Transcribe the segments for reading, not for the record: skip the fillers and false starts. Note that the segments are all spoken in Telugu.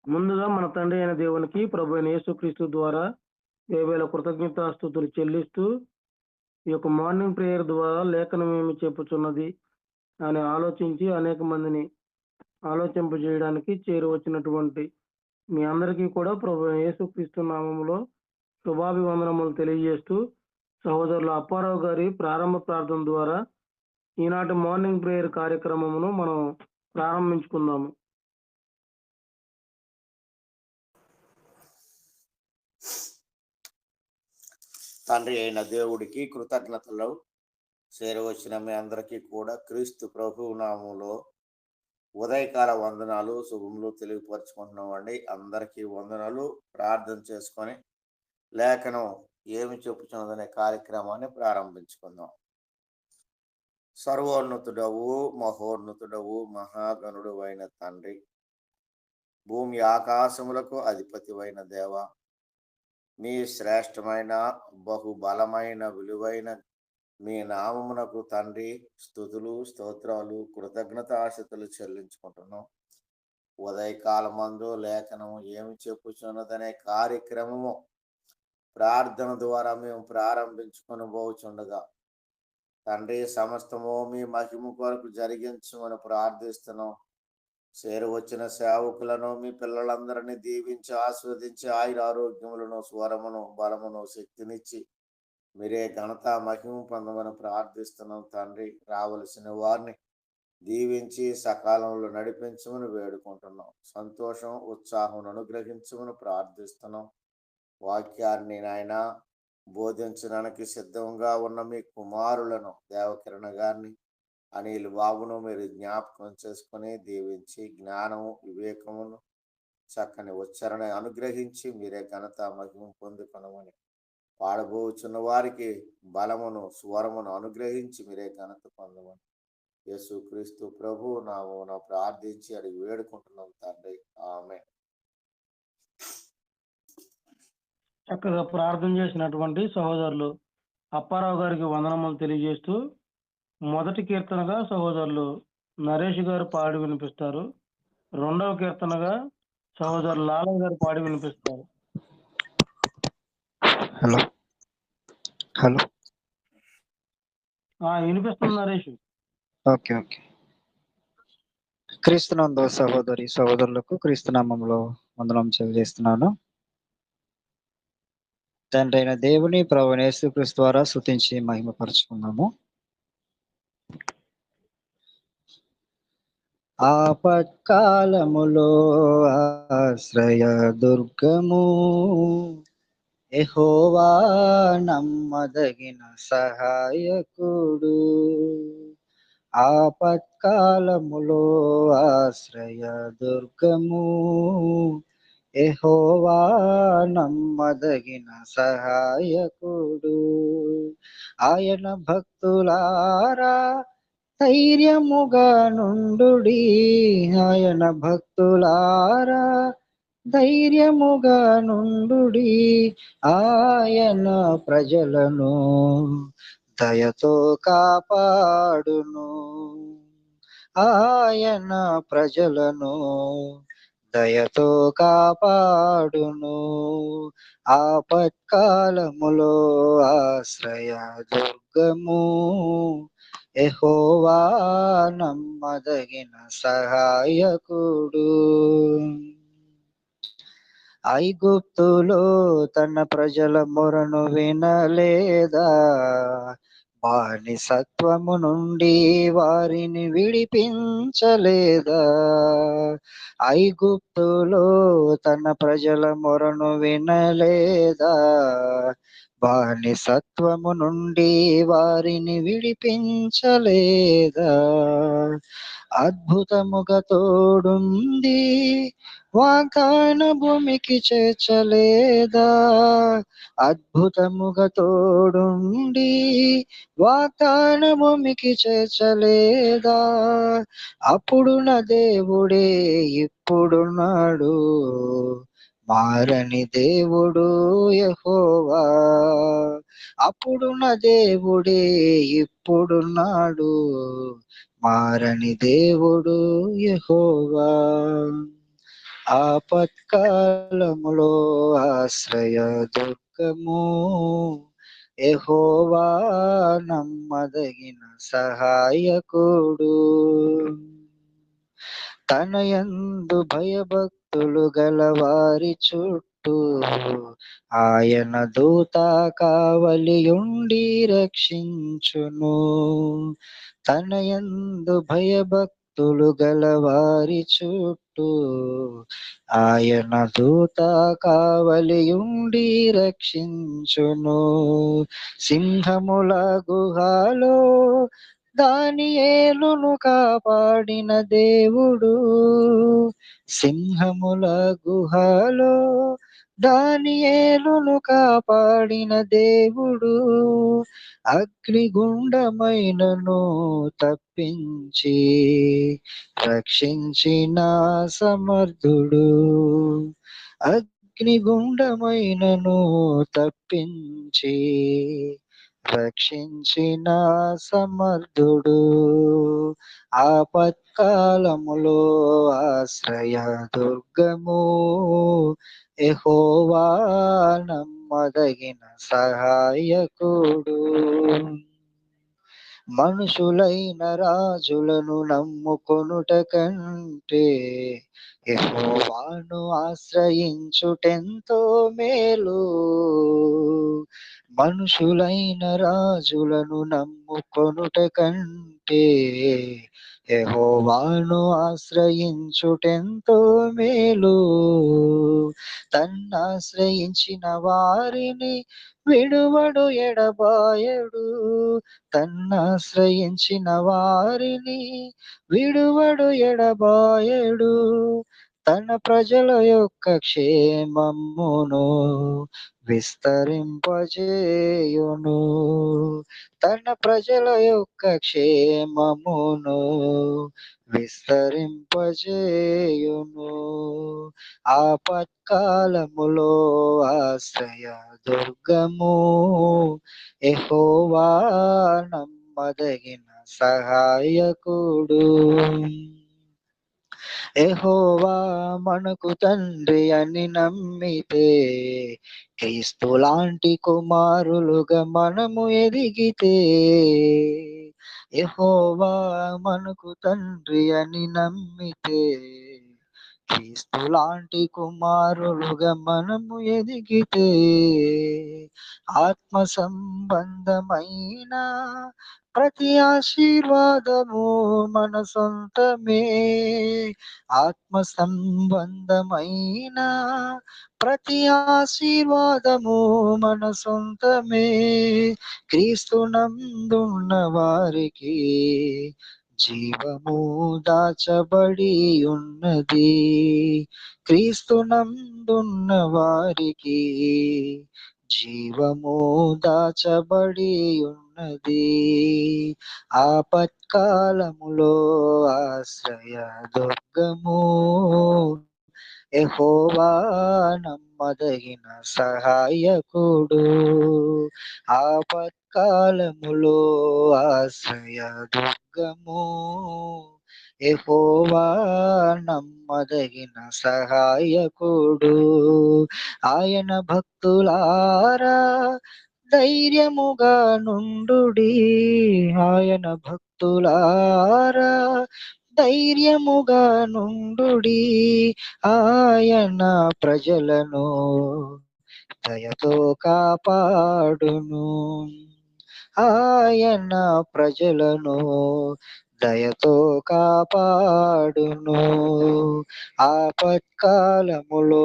ముందుగా మన తండ్రి అయిన దేవునికి ప్రభు అయిన యేసుక్రీస్తు ద్వారా వేవేల కృతజ్ఞతాస్తుతులు చెల్లిస్తూ ఈ యొక్క మార్నింగ్ ప్రేయర్ ద్వారా లేఖనం ఏమి చెప్పుచున్నది అని ఆలోచించి అనేక మందిని ఆలోచింపజేయడానికి చేరువచ్చినటువంటి మీ అందరికీ కూడా ప్రభు అయిన యేసుక్రీస్తు నామములో శుభాభివందనములు తెలియజేస్తూ సహోదరులు అప్పారావు గారి ప్రారంభ ప్రార్థన ద్వారా ఈనాటి మార్నింగ్ ప్రేయర్ కార్యక్రమమును మనం ప్రారంభించుకుందాము. తండ్రి అయిన దేవుడికి కృతజ్ఞతలు చేరవచ్చిన మీ అందరికీ కూడా క్రీస్తు ప్రభు నామంలో ఉదయకాల వందనాలు శుభములు తెలియపరుచుకుంటున్నామండి. అందరికీ వందనాలు. ప్రార్థన చేసుకొని లేఖనం ఏమి చెప్పుచున్నదనే కార్యక్రమాన్ని ప్రారంభించుకుందాం. సర్వోన్నతుడవు, మహోన్నతుడవు, మహాగణుడు అయిన తండ్రి, భూమి ఆకాశములకు అధిపతివైన దేవ, మీ శ్రేష్టమైన బహుబలమైన విలువైన మీ నామమునకు తండ్రి స్తుతులు, స్తోత్రాలు, కృతజ్ఞతాస్తుతులు చెల్లించుకుంటున్నాం. ఉదయకాలమందు లేఖనము ఏమి చెప్పుచున్నదనే కార్యక్రమము ప్రార్థన ద్వారా మేము ప్రారంభించుకొని పోచుండగా తండ్రి సమస్తము మీ మహిమ కొరకు జరిగించమని ప్రార్థిస్తున్నాం. చేరువచ్చిన సేవకులను మీ పిల్లలందరినీ దీవించి ఆస్వాదించి ఆయుర ఆరోగ్యములను, స్వరమును, బలమును, శక్తినిచ్చి మీరే ఘనత మహిమ పొందమని ప్రార్థిస్తున్నాం. తండ్రి రావలసిన వారిని దీవించి సకాలంలో నడిపించమని వేడుకుంటున్నాం. సంతోషం, ఉత్సాహం అనుగ్రహించమని ప్రార్థిస్తున్నాం. వాక్యాన్ని నాయన బోధించడానికి సిద్ధంగా ఉన్న మీ కుమారులను దేవకిరణ గారిని, అనిల్ బాబును మీరు జ్ఞాపకం చేసుకుని దీవించి జ్ఞానము, వివేకమును, చక్కని ఉచ్చారణ అనుగ్రహించి మీరే ఘనత మహిమ పొందుకొనమని, పాడబోచున్న వారికి బలమును, స్వరమును అనుగ్రహించి మీరే ఘనత పొందమని యేసుక్రీస్తు ప్రభు నామమున ప్రార్థించి అడిగి వేడుకుంటున్నాం తండ్రి. ఆమేన్. చక్కగా ప్రార్థన చేసినటువంటి సహోదరులు అప్పారావు గారికి వందనములు తెలియజేస్తూ మొదటి కీర్తనగా సహోదరులు నరేష్ గారు పాడి వినిపిస్తారు. రెండవ కీర్తనగా సహోదరులు లాలయ్య గారు పాడి వినిపిస్తారు. హలో హలో వినిపిస్తుంది నరేష్. Okay okay. క్రీస్తునందు సహోదరి సహోదరులకు క్రీస్తునామంలో వందనం తెలియజేస్తున్నాను. తండ్రి అయిన దేవుని ప్రభువైన యేసుక్రీస్తు ద్వారా స్తుతించి మహిమపరచుకున్నాము. ఆపత్కాలములో ఆశ్రయ దుర్గము, యెహోవా నమ్మదగిన సహాయకుడు. ఆపత్కాలములో ఆశ్రయ దుర్గము, యెహోవా నమ్మదగిన సహాయకుడు. ఆయన భక్తులారా ధైర్యముగా నుండుడి, ఆయన భక్తులారా ధైర్యముగా నుండుడి, ఆయన ప్రజలను దయతో కాపాడును, ఆయన ప్రజలను దయతో కాపాడును. ఆపత్కాలములో ఆశ్రయ దుర్గము, యెహోవా నమ్మదగిన సహాయకుడు. ఐగుప్తులో తన ప్రజల మొరను వినలేదా, బానిసత్వము నుండి వారిని విడిపించలేదా. ఐగుప్తులో తన ప్రజల మొరను వినలేదా, బానిసత్వము నుండి వారిని విడిపించలేదా. అద్భుతముగా తోడుంది వాగ్దాన భూమికి చేర్చలేదా, అద్భుతముగా తోడుండి వాగ్దాన భూమికి చేర్చలేదా. అప్పుడు నా దేవుడే ఇప్పుడున్నాడు, మారని దేవుడు యెహోవా. అప్పుడు నా దేవుడే ఇప్పుడున్నాడు, మారని దేవుడు యెహోవా. ఆపత్కాలములో ఆశ్రయ దుర్గము, యెహోవా నమ్మదగిన సహాయకుడు. తన యందు భయభక్తులు గలవారి చుట్టూ ఆయన దూత కావలియుండి రక్షించును. తన యందు భయభక్తులు గలవారి చుట్టూ ఆయన దూత కావలియుండి రక్షించును. సింహముల గుహలో దానియేలును కాపాడిన దేవుడు, సింహముల గుహలో దానియేలును కాపాడిన దేవుడు, అగ్నిగుండమైనను తప్పించి రక్షించిన సమర్థుడు. అగ్నిగుండమైనను తప్పించి రక్షించిన సమర్థుడు. ఆపత్కాలములో ఆశ్రయ దుర్గము, యెహోవా నమ్మదగిన సహాయకుడు. మనుషులైన రాజులను నమ్ముకొనుట కంటే యెహోవాను ఆశ్రయించుటెంతో మేలు. మనుషులైన రాజులను నమ్ముకొనుట కంటే యెహోవాను ఆశ్రయించుటెంతో మేలు. తన్నాశ్రయించిన వారిని విడువడు ఎడబాయడు, తన్నాశ్రయించిన వారిని విడువడు ఎడబాయడు. తన ప్రజల యొక్క క్షేమమును విస్తరింపజేయును, తన ప్రజల యొక్క క్షేమమును విస్తరింపజేయును. ఆపత్కాలములో ఆశ్రయ దుర్గము, యెహోవా నమ్మదగిన సహాయకుడు. యెహోవా మనకు తండ్రి అని నమ్మితే, క్రీస్తు లాంటి కుమారులుగా మనము ఎదిగితే, యెహోవా మనకు తండ్రి అని నమ్మితే, క్రీస్తు లాంటి కుమారులుగా మనము ఎదిగితే, ఆత్మ సంబంధమైన ప్రతి ఆశీర్వాదము మన సొంతమే. ఆత్మ సంబంధమైన ప్రతి ఆశీర్వాదము మన సొంతమే. క్రీస్తు నందున్న వారికి జీవము దాచబడి ఉన్నది, క్రీస్తు నందున్న వారికి జీవము దాచబడి ఉన్నది. ఆపత్కాలములో ఆశ్రయ దుర్గము, యెహోవా నమ్మదగిన సహాయకుడు. ఆపత్కాలములో ఆశ్రయ దుర్గము, యెహోవా నమ్మదగిన సహాయకుడు. ఆయన భక్తులారా ధైర్యముగా నుండుడి, ఆయన భక్తులారా ధైర్యముగా నుండుడి. ఆయన ప్రజలను దయతో కాపాడును, ఆయన ప్రజలను దయతో కాపాడును. ఆపత్కాలములో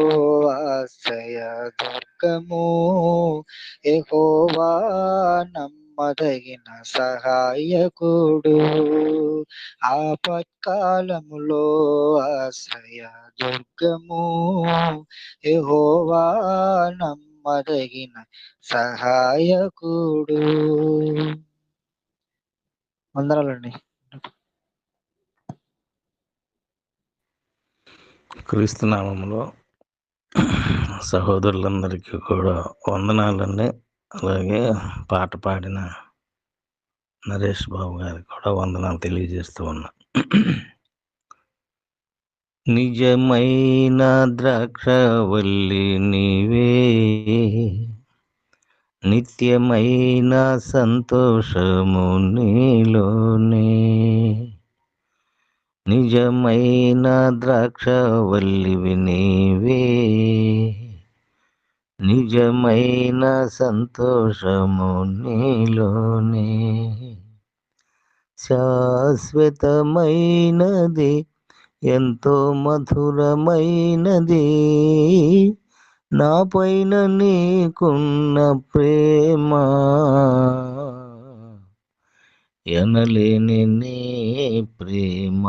ఆశ్రయ దుర్గము, యెహోవా నమ్మదగిన సహాయకుడు. ఆపత్కాలములో ఆశ్రయ దుర్గము, యెహోవా నమ్మదగిన సహాయకుడు. వందనాలండి. క్రీస్తు నామములో సహోదరులందరికీ కూడా వందనాలండి. అలాగే పాట పాడిన నరేష్ బాబు గారికి కూడా వందనాలు తెలియజేస్తూ ఉన్నా. నిజమైన ద్రాక్షవల్లి నీవే, నిత్యమైన సంతోషము నీలోనే. నిజమైన ద్రాక్షవల్లివి నీవే, నిజమైన సంతోషము నీలోనే. శాశ్వతమైనది, ఎంతో మధురమైనది నా పైన నీకున్న ప్రేమ. ఎనలేని నీ ప్రేమ,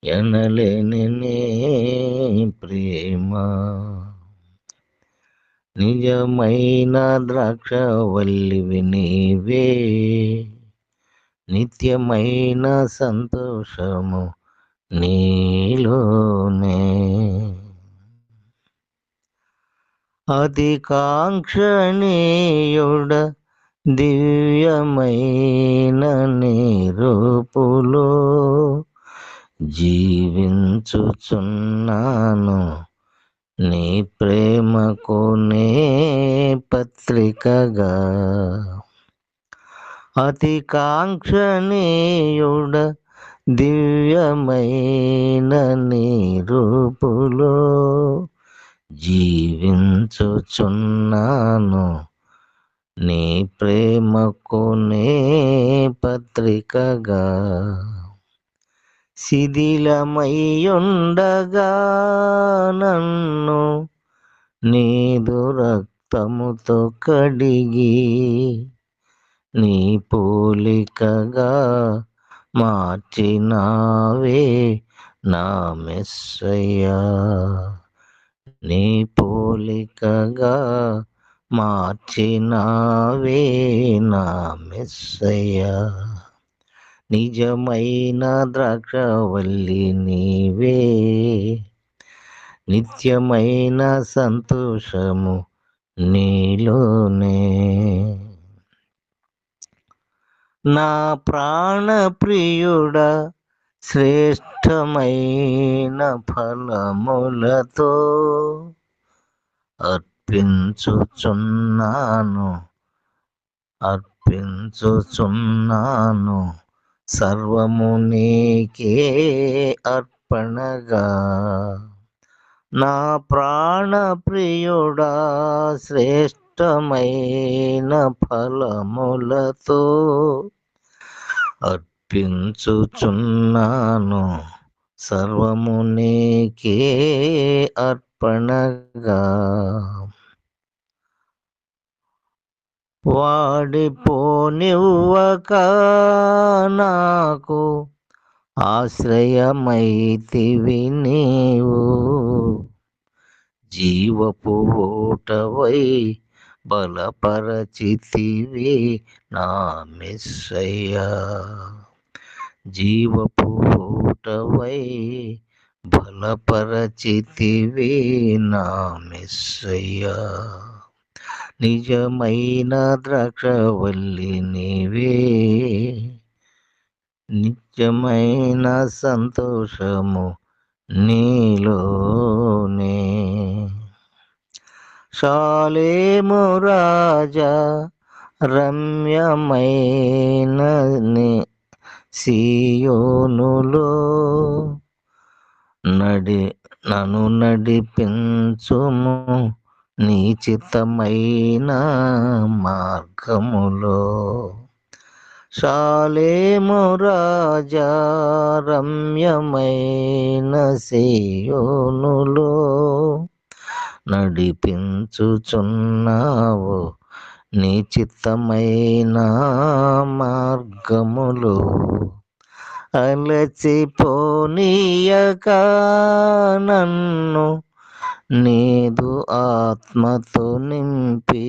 ఎనలేని నీ ప్రేమ. నిజమైన ద్రాక్షవల్లివి నీవే, నిత్యమైన సంతోషము నీలోనే. అతికాంక్షణీయుడ దివ్యమైన నీ రూపులో జీవించుచున్నాను, నీ ప్రేమకు నే పత్రికగా. అతికాంక్షణీయుడ దివ్యమైన నీ రూపులో జీవించుచున్నాను, నీ ప్రేమకు నే పత్రికగా. శిథిలమయ్యుండగా నన్ను నీదు రక్తముతో కడిగి, నీ పోలికగా మార్చినావే నా మెస్సయ్యా. నీ పోలికగా మార్చినావే నా మెస్సయ్యా. నిజమైన ద్రాక్షవల్లి నీవే, నిత్యమైన సంతోషము నీలోనే. నా ప్రాణ ప్రియుడా, శ్రేష్టమైన ఫలములతో అర్పించుచున్నాను సర్వము నీకే అర్పణగా. నా ప్రాణ ప్రియుడా, శ్రేష్టమైన ఫలములతో అర్పించుచున్నాను సర్వము నీకే అర్పణగా. వాడిపోనివ్వక నాకు ఆశ్రయమైతివి నీవు, జీవపు ఊటవై బలపరచితివి నా మెస్సయ్యా. జీవపు ఊటవై బలపరచితివి నా మెస్సయ్యా. నిజమైన ద్రాక్షవల్లి నీవే, నిత్యమైన సంతోషము నీలోనే. షాలేము రాజా, రమ్యమైన సీయోనులో నన్ను నడిపించుము, నీ చిత్తమైన మార్గములో. షాలేము రాజా, రమ్యమైన సీయోనులో నడిపించుచున్నావు, నీ చిత్తమైన మార్గములో. అలచిపోనీయక నన్ను నీదు ఆత్మతో నింపి,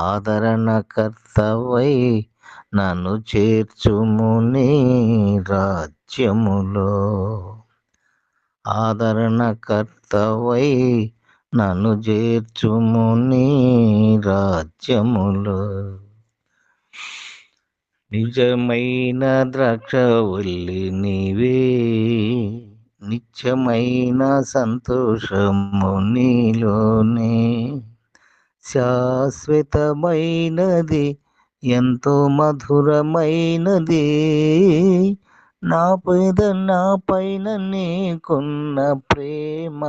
ఆదరణకర్తవై నన్ను చేర్చుము నీ రాజ్యములో. ఆదరణకర్తవై నన్ను చేర్చుము నీ రాజ్యములో. నిజమైన ద్రాక్షవల్లి నీవే, నిత్యమైన సంతోషము నీలోనే, శాశ్వతమైనది ఎంతో మధురమైనది, నా పైన నీకున్న ప్రేమ,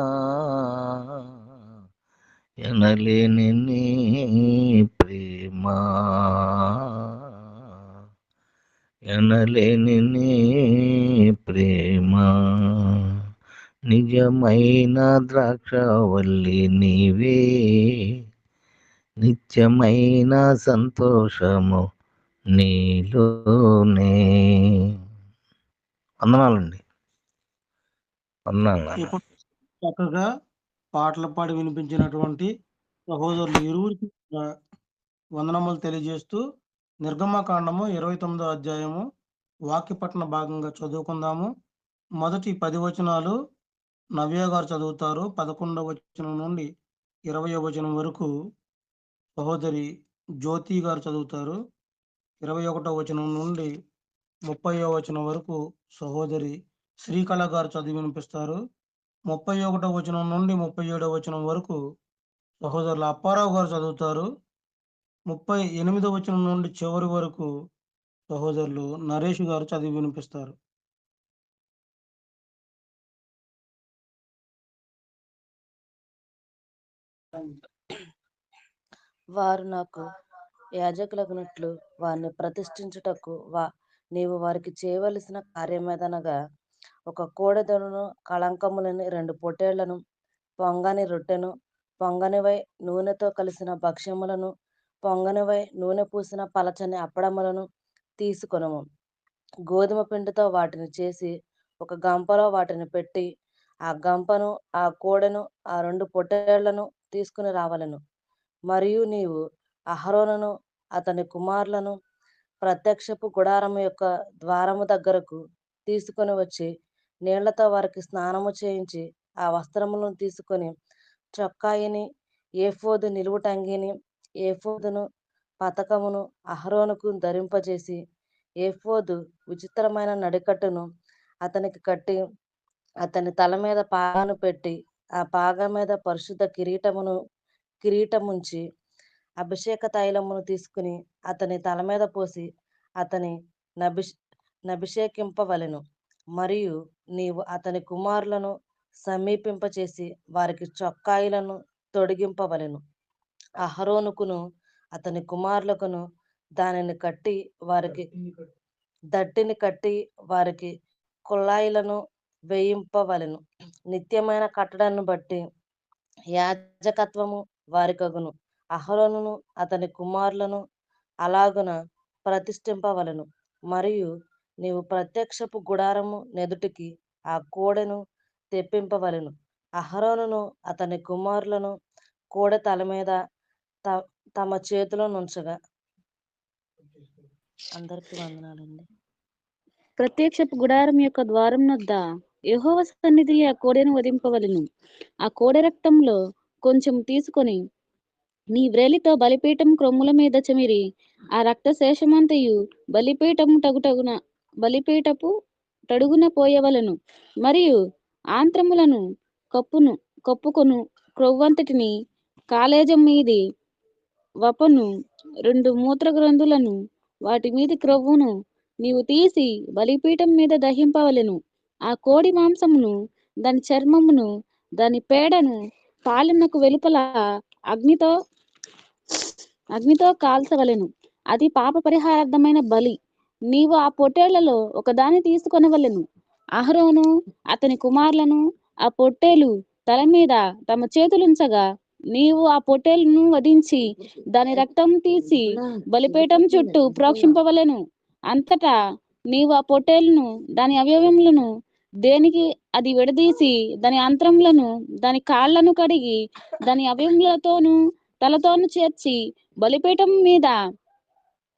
ఎనలేని నీ ప్రేమ, ఎనలేని నీ ప్రేమ, నిజమైన ద్రాక్షవల్లి నీవే, నిత్యమైన సంతోషము నీలోనే. వందనాలండి. వందనాలు. ఇప్పుడు చక్కగా పాటలు పాడి వినిపించినటువంటి సహోదరులు ఇరువురికి వందనములు తెలియజేస్తూ నిర్గమకాండము 29వ అధ్యాయము వాక్యపట్న భాగంగా చదువుకుందాము. మొదటి 10 వచనాలు నవ్య గారు చదువుతారు. 11వ వచనం నుండి 20వ వచనం వరకు సహోదరి జ్యోతి గారు చదువుతారు. 21వ వచనం నుండి 30వ వచనం వరకు సహోదరి శ్రీకళ గారు చదివి వినిపిస్తారు. 31వ వచనం నుండి 37వ వచనం వరకు సహోదరులు అప్పారావు గారు చదువుతారు. 38వ వచనం నుండి చివరి వరకు సహోదరులు నరేష్ గారు చదివి వినిపిస్తారు. వారు నాకు యాజకులగునట్లు వారిని ప్రతిష్ఠించుటకు నీవు వారికి చేయవలసిన కార్యమేదనగా ఒక కోడెదొడను, కళంకములని 2 పొట్టేళ్లను, పొంగని రొట్టెను, పొంగనివై నూనెతో కలిసిన భక్ష్యములను, పొంగనివై నూనె పూసిన పలచని అప్పడములను తీసుకొనుము. గోధుమ పిండితో వాటిని చేసి ఒక గంపలో వాటిని పెట్టి ఆ గంపను, ఆ కోడెను, ఆ 2 పొట్టేళ్లను తీసుకుని రావలెను. మరియు నీవు అహరోనును అతని కుమారులను ప్రత్యక్షపు గుడారము యొక్క ద్వారము దగ్గరకు తీసుకొని వచ్చి నీళ్లతో వారికి స్నానము చేయించి ఆ వస్త్రములను తీసుకొని చొక్కాయిని, ఏఫోదు నిలువుటంగిని, ఏఫోదును, పతకమును అహరోనుకు ధరింపజేసి ఏఫోదు విచిత్రమైన నడికట్టును అతనికి కట్టి అతని తల మీద పాగాను పెట్టి ఆ పాగ మీద పరిశుద్ధ కిరీటముంచి అభిషేక తైలమును తీసుకుని అతని తల మీద పోసి అతని నభిషేకింపవలెను. మరియు నీవు అతని కుమారులను సమీపింపచేసి వారికి చొక్కాయిలను తొడిగింపవలెను. అహరోనుకును అతని కుమారులకును దానిని కట్టి వారికి దట్టిని కట్టి వారికి కుల్లాయిలను వేయింపవలెను. నిత్యమైన కట్టడను బట్టి యాజకత్వము వారికగును. అహరోనును అతని కుమారులను అలాగున ప్రతిష్ఠింపవలెను. మరియు నీవు ప్రత్యక్షపు గుడారము నెదుటికి ఆ కోడెను తెప్పింపవలెను. అహరోనును అతని కుమారులను కోడె తల మీద తమ చేతిలో నుంచగా. అందరికీ వందనాలండి. ప్రత్యక్షపు గుడారం యొక్క ద్వారం వద్ద యెహోవా సన్నిధి ఆ కోడెను వధింపవలెను. ఆ కోడె రక్తంలో కొంచెం తీసుకొని నీ వ్రేలితో బలిపీఠం క్రొమ్ముల మీద చెమిరి ఆ రక్త శేషమంతయు బలిపీఠపు తడుగున పోయవలను. మరియు ఆంత్రములను కప్పుకొను క్రొవ్వంతటిని, కాలేజం మీది వపను, 2 మూత్ర గ్రంథులను, వాటి మీది క్రొవ్వును నీవు తీసి బలిపీఠం మీద దహింపవలెను. ఆ కోడి మాంసమును, దాని చర్మమును, దాని పేడను పాలెమునకు వెలుపల అగ్నితో కాల్చవలెను. అది పాప పరిహారార్థమైన బలి. నీవు ఆ పొట్టేళ్లలో ఒకదాన్ని తీసుకొనవలెను. అహరోను అతని కుమారులను ఆ పొట్టేలు తల మీద తమ చేతులుంచగా నీవు ఆ పొట్టేలును వధించి దాని రక్తం తీసి బలిపీఠం చుట్టూ ప్రోక్షింపవలెను. అంతటా నీవు ఆ పొట్టేలును, దాని అవయవములను దేనికి అది విడదీసి దాని అంత్రములను, దాని కాళ్లను కడిగి దాని అవయవములతోనూ తలతోనూ చేర్చి బలిపీఠం మీద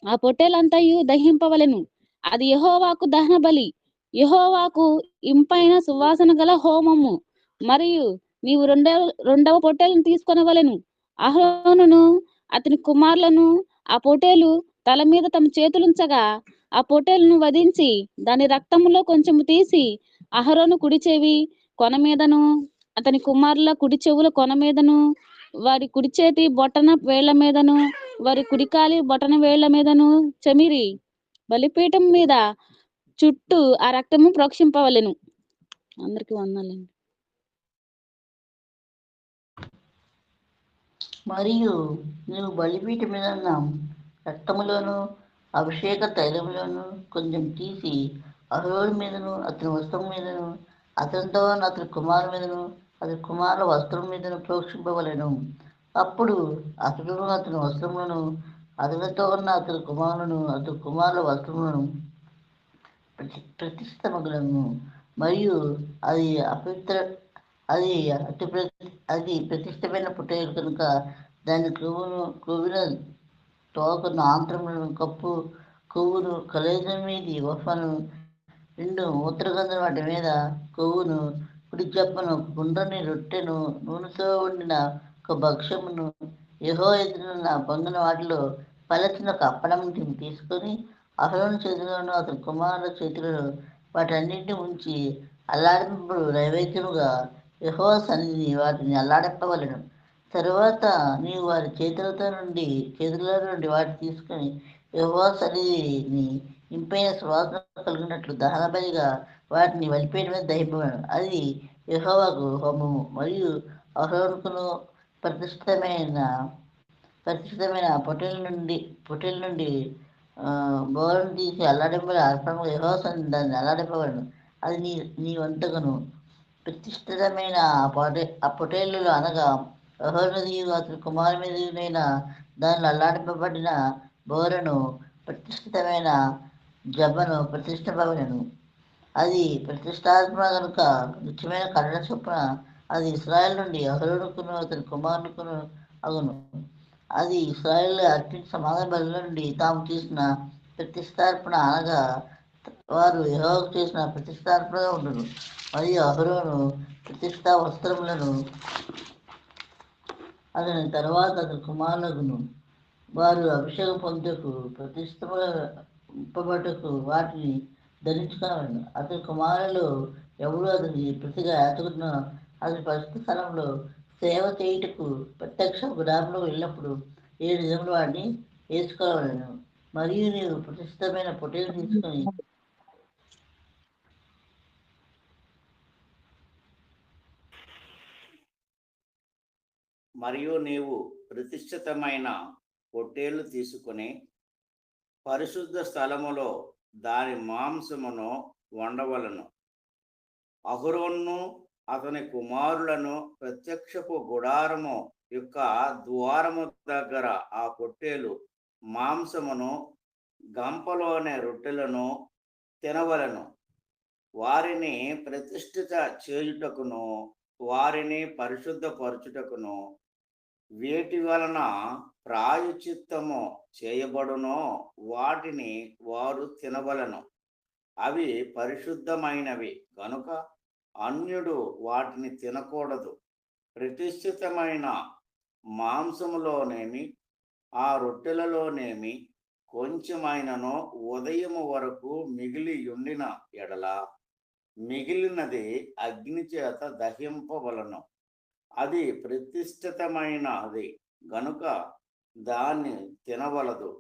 ఆ పొట్టేలంతయు దహింపవలెను. అది యెహోవాకు దహన బలి, యెహోవాకు ఇంపైన సువాసన గల హోమము. మరియు నీవు రెండవ పొట్టేలను తీసుకొనవలెను. అహరోనును అతని కుమారులను ఆ పొట్టేలు తల మీద తమ చేతులుంచగా ఆ పొట్టేలును వధించి దాని రక్తములో కొంచెము తీసి అహరోను కుడి చెవి కొన మీదను అతని కుమారుల కుడి చెవుల కొన మీదను వారి కుడి చేతి బొటన వేళ్ల మీదను వారి కుడికాలి బొటన వేళ్ల మీదను చెమిరి బలిపీఠం మీద చుట్టూ ఆ రక్తము ప్రోక్షింపవలెను. అందరికి వందాలండి. మరియు నీవు బలిపీఠం మీద ఉన్న రక్తములోను అభిషేక తైలములోను కొంచెం తీసి అహరోను మీదను అతని వస్త్రం మీదను అతనితో అతని కుమారు మీదను అతని కుమారుల వస్త్రం మీదను ప్రోక్షింపవలెను. అప్పుడు అతడును అతని వస్త్రములను అతనితో ఉన్న అతని కుమారులను అతని కుమారుల వస్త్రములను ప్రతిష్టమగులను. మరియు అది అపవిత్ర అది ప్రతిష్టమైన పొట్టేలు కనుక దాని కొవ్విన తోకను ఆంత్రములను కప్పు కొవ్వును కలేజం మీది వఫను 2 మూత్రగంధం వాటి మీద కొవ్వును కుడి చెప్పను గుండ్రని రొట్టెను నూనెతో వండిన ఒక భక్ష్యమును యెహోవా ఎదురున్న పొంగిన వాటిలో పలచిన ఒక అప్పడం తీసుకొని అహరోను చేతిలోను అతని కుమారుల చేతిలో వాటన్నింటినీ ఉంచి అల్లాడింపు నైవేద్యముగా యెహోవా సన్నిధిని వాటిని అల్లాడింపవలెను. తరువాత నీవు వారి చేతుల నుండి వాటిని తీసుకొని యెహోవా సన్నిధిని ఇంపైన సువాసన కలిగినట్లు దహన బలిగా వాటిని బలిపీఠం మీద దహింపవలెను. అది యెహోవాకు హోమము. మరియు అహరోనుకును ప్రతిష్ఠితమైన పొట్టేలు నుండి బోరను తీసి అల్లాడింపల అర్పణము యెహోవా సన్నిధిని దాన్ని అల్లాడింపవలెను. అది నీ వంతకును. ప్రతిష్ఠితమైన ఆ పొట్టేలులో అనగా అహరోను మీదియు అతని కుమారు మీదనైన దానిలో అల్లాడింపబడిన బోరను ప్రతిష్ఠితమైన జబ్బను ప్రతిష్ఠింపవలెను. అది ప్రతిష్ఠాత్మ కనుక నిత్యమైన కరుణ చొప్పున అది ఇశ్రాయేలు నుండి అహరోనుకును అతని కుమారునికును అగును. అది ఇశ్రాయేలు అర్పించిన సమాధాన బలుల నుండి తాము చేసిన ప్రతిష్ఠార్పణ అనగా వారు యెహోవాకు చేసిన ప్రతిష్ఠార్పణగా ఉండును. మరియు అహరోను ప్రతిష్ఠా వస్త్రములను అతని తరువాత అతని కుమారులకును వారు అభిషేకం పొందుటకు ప్రతిష్ఠింపబడుటకు వాటిని ధరించుకొనవలెను. అతని కుమారులలో ఎవడు అతని ప్రతిగా యాజకుడును అతని పరిశుద్ధ స్థలంలో సేవ చేయుటకు ప్రత్యక్ష గుడారంలో వెళ్ళినప్పుడు 7 దినములు వాటిని వేసుకోవలెను. మరియు నీవు ప్రతిష్ఠితమైన పొట్టేలు తీసుకొని పరిశుద్ధ స్థలములో దాని మాంసమును వండవలను. అహరోను అతని కుమారులను ప్రత్యక్షపు గుడారము యొక్క ద్వారము దగ్గర ఆ పొట్టేలు మాంసమును గంపలోని రొట్టెలను తినవలను. వారిని ప్రతిష్ఠిత చేయుటకును వారిని పరిశుద్ధపరచుటకును వేటి వలన ప్రాయశ్చిత్తము చేయబడునో వాటిని వారు తినవలను. అవి పరిశుద్ధమైనవి గనుక అన్యుడు వాటిని తినకూడదు. ప్రతిష్ఠితమైన మాంసములోనేమి ఆ రొట్టెలలోనేమి కొంచెమైనను ఉదయము వరకు మిగిలి ఉండిన ఎడల మిగిలినది అగ్ని చేత దహింపవలను. అది ప్రతిష్ఠితమైనది గనుక దాన్ని తినవలదు.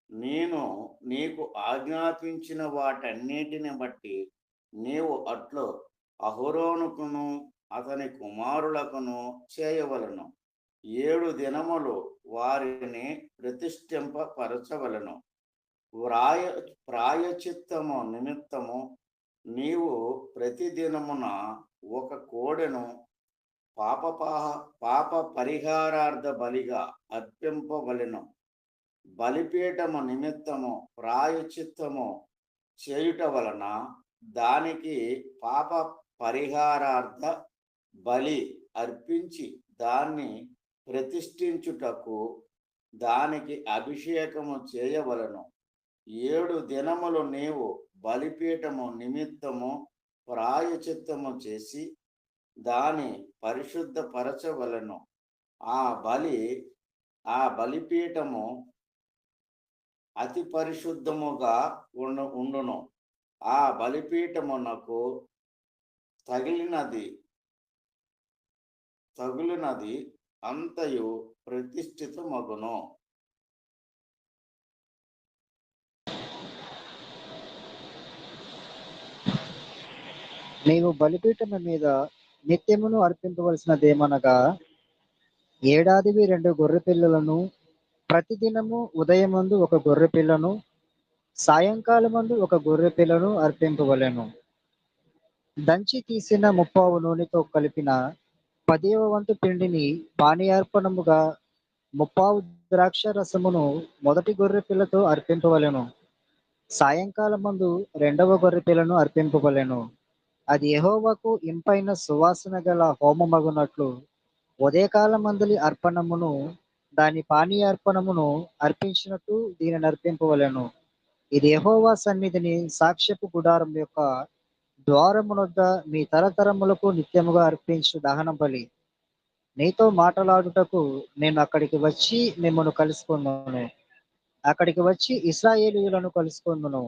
నేను నీకు ఆజ్ఞాపించిన వాటన్నిటిని బట్టి నీవు అట్లు అహరోనుకును అతని కుమారులకును చేయవలను. 7 దినములు వారిని ప్రతిష్ఠింపపరచవలను. ప్రాయచిత్తము నిమిత్తము నీవు ప్రతిదినమున ఒక కోడెను పాప పరిహారార్థ బలిగా అర్పింపవలెను. బలిపీఠము నిమిత్తము ప్రాయచిత్తము చేయుట వలన దానికి పాప పరిహారార్థ బలి అర్పించి దాన్ని ప్రతిష్ఠించుటకు దానికి అభిషేకము చేయవలను. 7 దినములు నీవు బలిపీఠము నిమిత్తము ప్రాయచిత్తము చేసి దాని పరిశుద్ధపరచవలను. ఆ బలిపీఠము అతి పరిశుద్ధముగా ఉండును. ఆ బలిపీఠమునకు తగిలినది అంతయు ప్రతిష్ఠితమగును. నీవు బలిపీఠము మీద నిత్యమును అర్పింపవలసినదేమనగా ఏడాదివి 2 గొర్రె పిల్లలను, ప్రతిదినము ఉదయమందు 1 గొర్రె పిల్లను, సాయంకాలమందు 1 గొర్రె పిల్లను అర్పింపవలెను. దంచి తీసిన 30 నూనెతో కలిపిన 10వ వంతు పిండిని పానీయార్పణముగా 30 ద్రాక్ష రసమును మొదటి గొర్రె పిల్లతో అర్పింపవలెను. సాయంకాలమందు 2వ గొర్రె పిల్లను అర్పింపవలెను. అది యెహోవాకు ఇంపైన సువాసన గల హోమమగునట్లు ఉదయకాలమందలి అర్పణమును దాని పానీయార్పణమును అర్పించినట్టు దీనిని అర్పింపవలెను. ఇది యెహోవా సన్నిధిని సాక్ష్యపు గుడారం యొక్క ద్వారమునొద్ద మీ తరతరములకు నిత్యముగా అర్పించు దహన బలి. నీతో మాటలాడుటకు నేను అక్కడికి వచ్చి మిమ్మను కలుసుకొందును. అక్కడికి వచ్చి ఇశ్రాయేలీయులను కలుసుకొందును.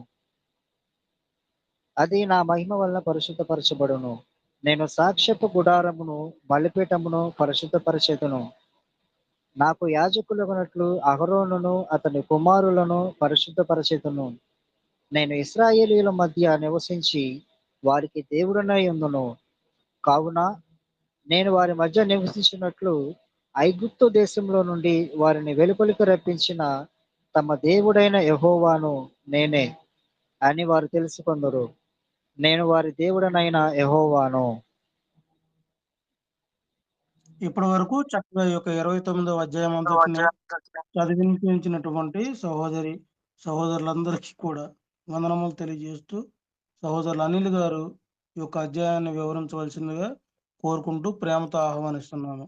అది నా మహిమ వలన పరిశుద్ధపరచబడును. నేను సాక్ష్యపు గుడారమును బలిపీఠమును పరిశుద్ధపరచెదను. నాకు యాజకులగునట్లు అహరోనును అతని కుమారులను పరిశుద్ధపరచెదను. నేను ఇశ్రాయేలీయుల మధ్య నివసించి వారికి దేవుడనై ఉందును. కావున నేను వారి మధ్య నివసించినట్లు ఐగుప్తు దేశంలో నుండి వారిని వెలుపలికి రప్పించిన తమ దేవుడైన యెహోవాను నేనే అని వారు తెలుసుకొందురు. నేను వారి దేవుడనైన యెహోవాను. ఇప్పటి వరకు చక్కగా ఈ యొక్క 29వ అధ్యాయం అంతటిని చదివించినటువంటి సహోదరులందరికీ కూడా వందనములు తెలియజేస్తూ సహోదరులు అనిల్ గారు ఈ యొక్క అధ్యాయాన్ని వివరించవలసిందిగా కోరుకుంటూ ప్రేమతో ఆహ్వానిస్తున్నాను.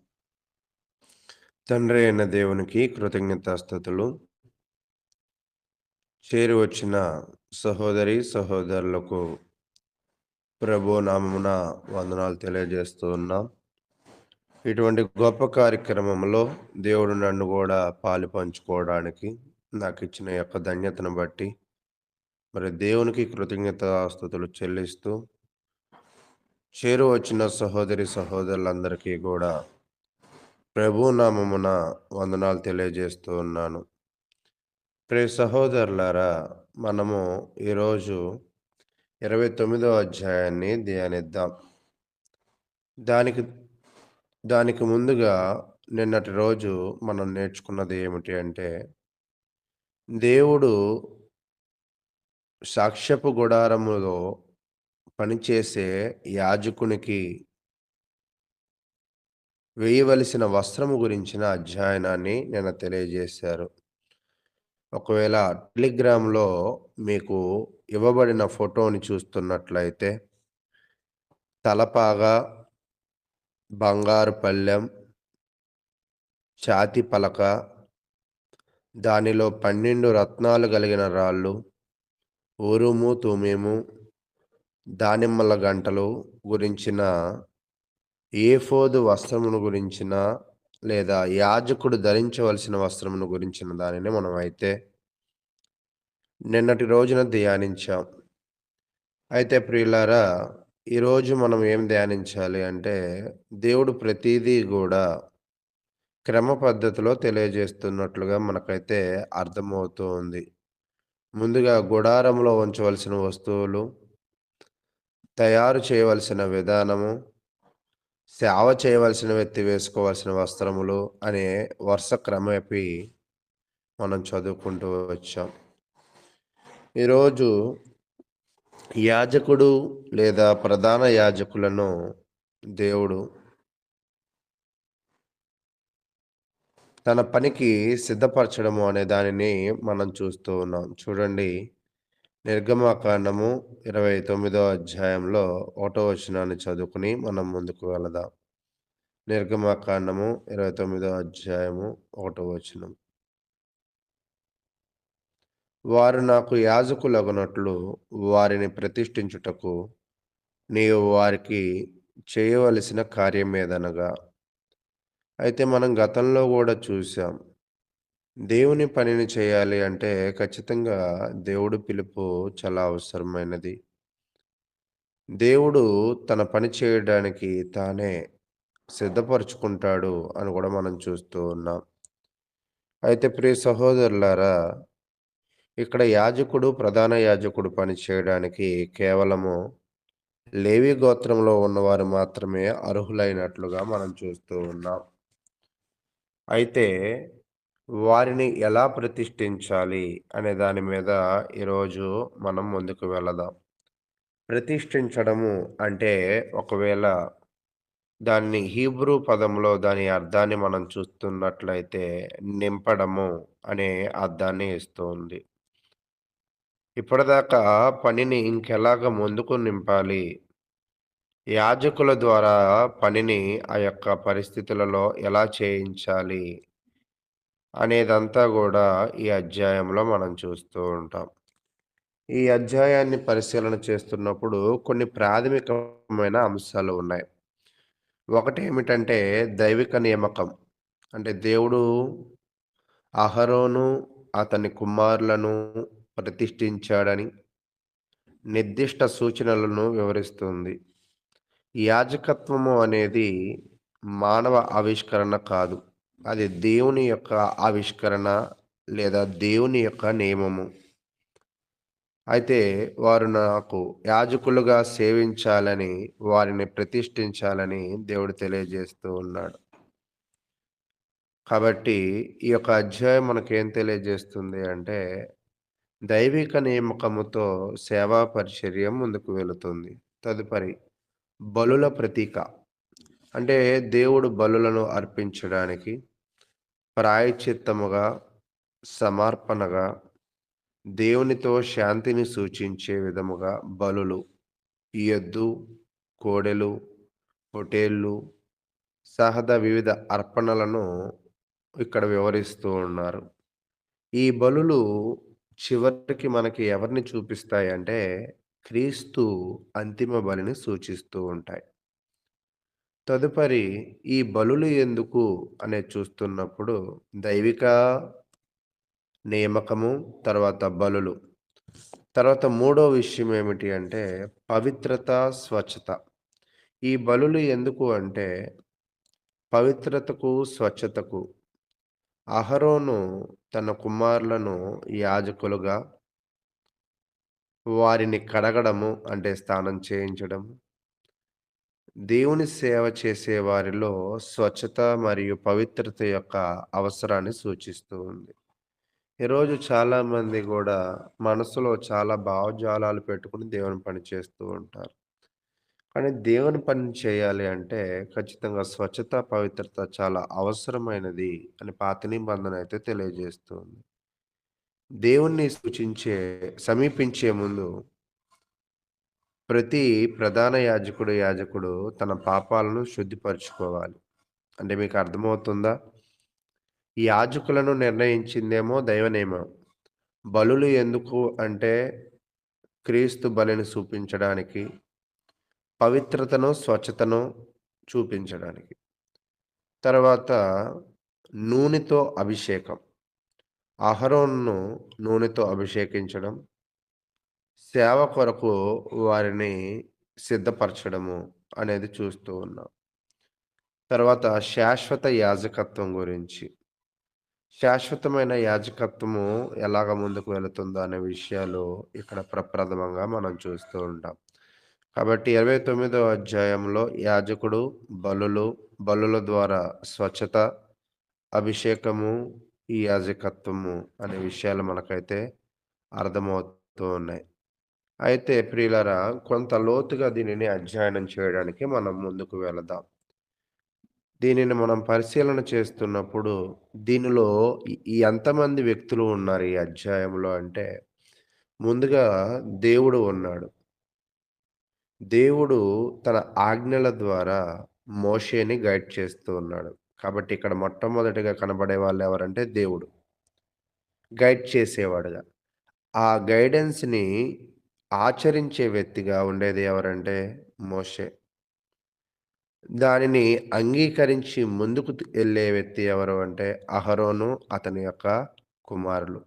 తండ్రి అయిన దేవునికి కృతజ్ఞతాస్తుతులు. చేరి వచ్చిన సహోదరి సహోదరులకు ప్రభు నామమున వందనాలు తెలియజేస్తూ ఉన్నాం. ఇటువంటి గొప్ప కార్యక్రమంలో దేవుడు నన్ను కూడా పాలు పంచుకోవడానికి నాకు ఇచ్చిన యొక్క ధన్యతను బట్టి మరి దేవునికి కృతజ్ఞతాస్తుతులు చెల్లిస్తూ చేరు వచ్చిన సహోదరి సహోదరులందరికీ కూడా ప్రభు నామమున వందనాలు తెలియజేస్తూ ఉన్నాను. ప్రియ సహోదరులారా, మనము ఈరోజు 29వ అధ్యాయాన్ని ధ్యానిద్దాం. దానికి ముందుగా నిన్నటి రోజు మనం నేర్చుకున్నది ఏమిటి అంటే, దేవుడు సాక్ష్యపు గుడారములో పనిచేసే యాజకునికి వేయవలసిన వస్త్రము గురించిన అధ్యయనాన్ని నిన్న తెలియజేశారు. ఒకవేళ టెలిగ్రామ్లో మీకు ఇవ్వబడిన ఫోటోని చూస్తున్నట్లయితే తలపాగా, బంగారు పళ్ళెం, ఛాతి పలక, దానిలో 12 రత్నాలు కలిగిన రాళ్ళు, ఊరుము తుమీము, దానిమ్మల గంటలు గురించిన ఏఫోదు వస్త్రమును గురించిన లేదా యాజకుడు ధరించవలసిన వస్త్రమును గురించిన దానిని మనం అయితే నిన్నటి రోజున ధ్యానించాం. అయితే ప్రియులారా, ఈరోజు మనం ఏం ధ్యానించాలి అంటే, దేవుడు ప్రతిదీ కూడా క్రమ పద్ధతిలో తెలియజేస్తున్నట్లుగా మనకైతే అర్థమవుతూ ఉంది. ముందుగా గుడారంలో ఉంచవలసిన వస్తువులు, తయారు చేయవలసిన విధానము, సేవ చేయవలసిన వ్యక్తి వేసుకోవాల్సిన వస్త్రములు అనే వరుస క్రమేపీ మనం చదువుకుంటూ వచ్చాం. ఈరోజు యాజకుడు లేదా ప్రధాన యాజకులను దేవుడు తన పనికి సిద్ధపరచడము అనే దానిని మనం చూస్తూ ఉన్నాం. చూడండి, నిర్గమకాండము 29వ అధ్యాయంలో 1వ వచనాన్ని చదువుకుని మనం ముందుకు వెళదాం. నిర్గమకాండము 29వ అధ్యాయము 1వ వచనం. వారు నాకు యాజకులగునట్లు వారిని ప్రతిష్ఠించుటకు నీవు వారికి చేయవలసిన కార్యం ఏదనగా. అయితే మనం గతంలో కూడా చూసాం, దేవుని పనిని చేయాలి అంటే ఖచ్చితంగా దేవుడి పిలుపు చాలా అవసరమైనది. దేవుడు తన పని చేయడానికి తానే సిద్ధపరుచుకుంటాడు అని కూడా మనం చూస్తూ ఉన్నాం. అయితే ప్రియ సహోదరులారా, ఇక్కడ యాజకుడు, ప్రధాన యాజకుడు పని చేయడానికి కేవలము లేవి గోత్రంలో ఉన్నవారు మాత్రమే అర్హులైనట్లుగా మనం చూస్తూ ఉన్నాం. అయితే వారిని ఎలా ప్రతిష్ఠించాలి అనే దాని మీద ఈరోజు మనం ముందుకు వెళదాం. ప్రతిష్ఠించడము అంటే ఒకవేళ దాన్ని హీబ్రూ పదంలో దాని అర్థాన్ని మనం చూస్తున్నట్లయితే నింపడము అనే అర్థాన్ని ఇస్తుంది. ఇప్పటిదాకా పనిని ఇంకెలాగ ముందుకు నింపాలి, యాజకుల ద్వారా పనిని ఆ యొక్క పరిస్థితులలో ఎలా చేయించాలి అనేదంతా గూడా ఈ అధ్యాయంలో మనం చూస్తూ ఉంటాం. ఈ అధ్యాయాన్ని పరిశీలన చేస్తున్నప్పుడు కొన్ని ప్రాథమికమైన అంశాలు ఉన్నాయి. ఒకటేమిటంటే దైవిక నియామకం. అంటే దేవుడు అహరోను, అతని కుమారులను ప్రతిష్ఠించాడని నిర్దిష్ట సూచనలను వివరిస్తుంది. యాజకత్వము అనేది మానవ ఆవిష్కరణ కాదు. అది దేవుని యొక్క ఆవిష్కరణ లేదా దేవుని యొక్క నియమము. అయితే వారు నాకు యాజకులుగా సేవించాలని, వారిని ప్రతిష్ఠించాలని దేవుడు తెలియజేస్తూ ఉన్నాడు. కాబట్టి ఈ యొక్క అధ్యాయం మనకేం తెలియజేస్తుంది అంటే, దైవిక నియామకముతో సేవా పరిచర్య ముందుకు వెళుతుంది. తదుపరి బలుల ప్రతీక. అంటే దేవుడు బలులను అర్పించడానికి ప్రాయశ్చిత్తముగా, సమర్పణగా, దేవునితో శాంతిని సూచించే విధముగా బలులు, ఎద్దు, కోడెలు, పొటేళ్ళు వివిధ అర్పణలను ఇక్కడ వివరిస్తూ ఉన్నారు. ఈ బలులు చివరికి మనకి ఎవరిని చూపిస్తాయంటే క్రీస్తు అంతిమ బలిని సూచిస్తూ ఉంటాయి. తదుపరి ఈ బలులు ఎందుకు అనేది చూస్తున్నప్పుడు దైవిక నియామకము, తర్వాత బలులు. తర్వాత మూడో విషయం ఏమిటి అంటే పవిత్రత, స్వచ్ఛత. ఈ బలులు ఎందుకు అంటే పవిత్రతకు, స్వచ్ఛతకు. అహరోను తన కుమారులను యాజకులుగా వారిని కడగడము అంటే స్నానం చేయించడం, దేవుని సేవ చేసే వారిలో స్వచ్ఛత మరియు పవిత్రత యొక్క అవసరాన్ని సూచిస్తూ ఉంది. ఈరోజు చాలామంది గూడా మనసులో చాలా భావజాలాలు పెట్టుకొని దేవుని పని చేస్తూ ఉంటారు. కానీ దేవుని పని చేయాలి అంటే ఖచ్చితంగా స్వచ్ఛత, పవిత్రత చాలా అవసరమైనది అని పాత నిబంధన అయితే తెలియజేస్తుంది. దేవుణ్ణి సమీపించే ముందు ప్రతి ప్రధాన యాజకుడు తన పాపాలను శుద్ధిపరచుకోవాలి. అంటే మీకు అర్థమవుతుందా? ఈ యాజకులను నిర్ణయించిందేమో దైవ నియమం. బలులు ఎందుకు అంటే క్రీస్తు బలిని చూపించడానికి, పవిత్రతను, స్వచ్ఛతను చూపించడానికి. తర్వాత నూనెతో అభిషేకం. అహరోనును నూనెతో అభిషేకించడం, సేవ కొరకు వారిని సిద్ధపరచడము అనేది చూస్తూ ఉన్నాం. తర్వాత శాశ్వత యాజకత్వం గురించి. శాశ్వతమైన యాజకత్వము ఎలాగ ముందుకు వెళుతుందో అనే విషయాలు ఇక్కడ ప్రప్రథమంగా మనం చూస్తూ ఉంటాం. కాబట్టి 29వ అధ్యాయంలో యాజకుడు, బలుల ద్వారా స్వచ్ఛత, అభిషేకము, ఈ యాజకత్వము అనే విషయాలు మనకైతే అర్థమవుతూ ఉన్నాయి. అయితే ప్రియులారా, కొంత లోతుగా దీనిని అధ్యయనం చేయడానికి మనం ముందుకు వెళదాం. దీనిని మనం పరిశీలన చేస్తున్నప్పుడు దీనిలో ఎంతమంది వ్యక్తులు ఉన్నారు ఈ అధ్యాయంలో అంటే, ముందుగా దేవుడు ఉన్నాడు. దేవుడు తన ఆజ్ఞల ద్వారా మోషేని గైడ్ చేస్తూ ఉన్నాడు. కాబట్టి ఇక్కడ మొట్టమొదటిగా కనబడే వాళ్ళు ఎవరంటే దేవుడు. గైడ్ చేసేవాడుగా. ఆ గైడెన్స్‌ని ఆచరించే వ్యక్తిగా ఉండేది ఎవరంటే మోషే. దానిని అంగీకరించి ముందుకు వెళ్ళే వ్యక్తి ఎవరు అంటే అహరోను, అతని యొక్క కుమారులు.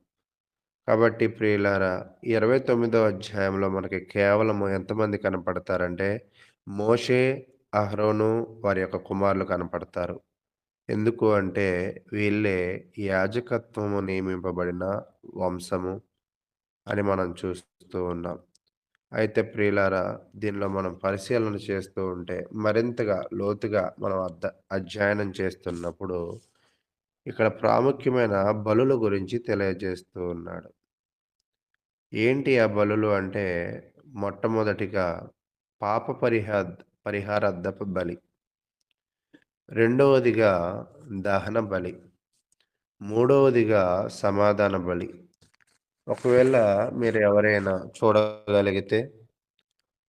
కాబట్టి ప్రియులారా, 29వ అధ్యాయంలో మనకి కేవలము ఎంతమంది కనపడతారంటే మోషే, అహరోను వారి యొక్క కుమారులు కనపడతారు. ఎందుకు అంటే వీళ్ళే యాజకత్వము నియమింపబడిన వంశము అని మనం చూస్తూ ఉన్నాం. అయితే ప్రియులారా, దీనిలో మనం పరిశీలన చేస్తూ ఉంటే మరింతగా లోతుగా మనం అధ్యయనం చేస్తున్నప్పుడు ఇక్కడ ప్రాముఖ్యమైన బలుల గురించి తెలియజేస్తూ ఉన్నాడు. ఏంటి ఆ బలులు అంటే మొట్టమొదటిగా పాప పరిహారార్థపు బలి, రెండవదిగా దహన బలి, మూడవదిగా సమాధాన బలి. ఒకవేళ మీరు ఎవరైనా చూడగలిగితే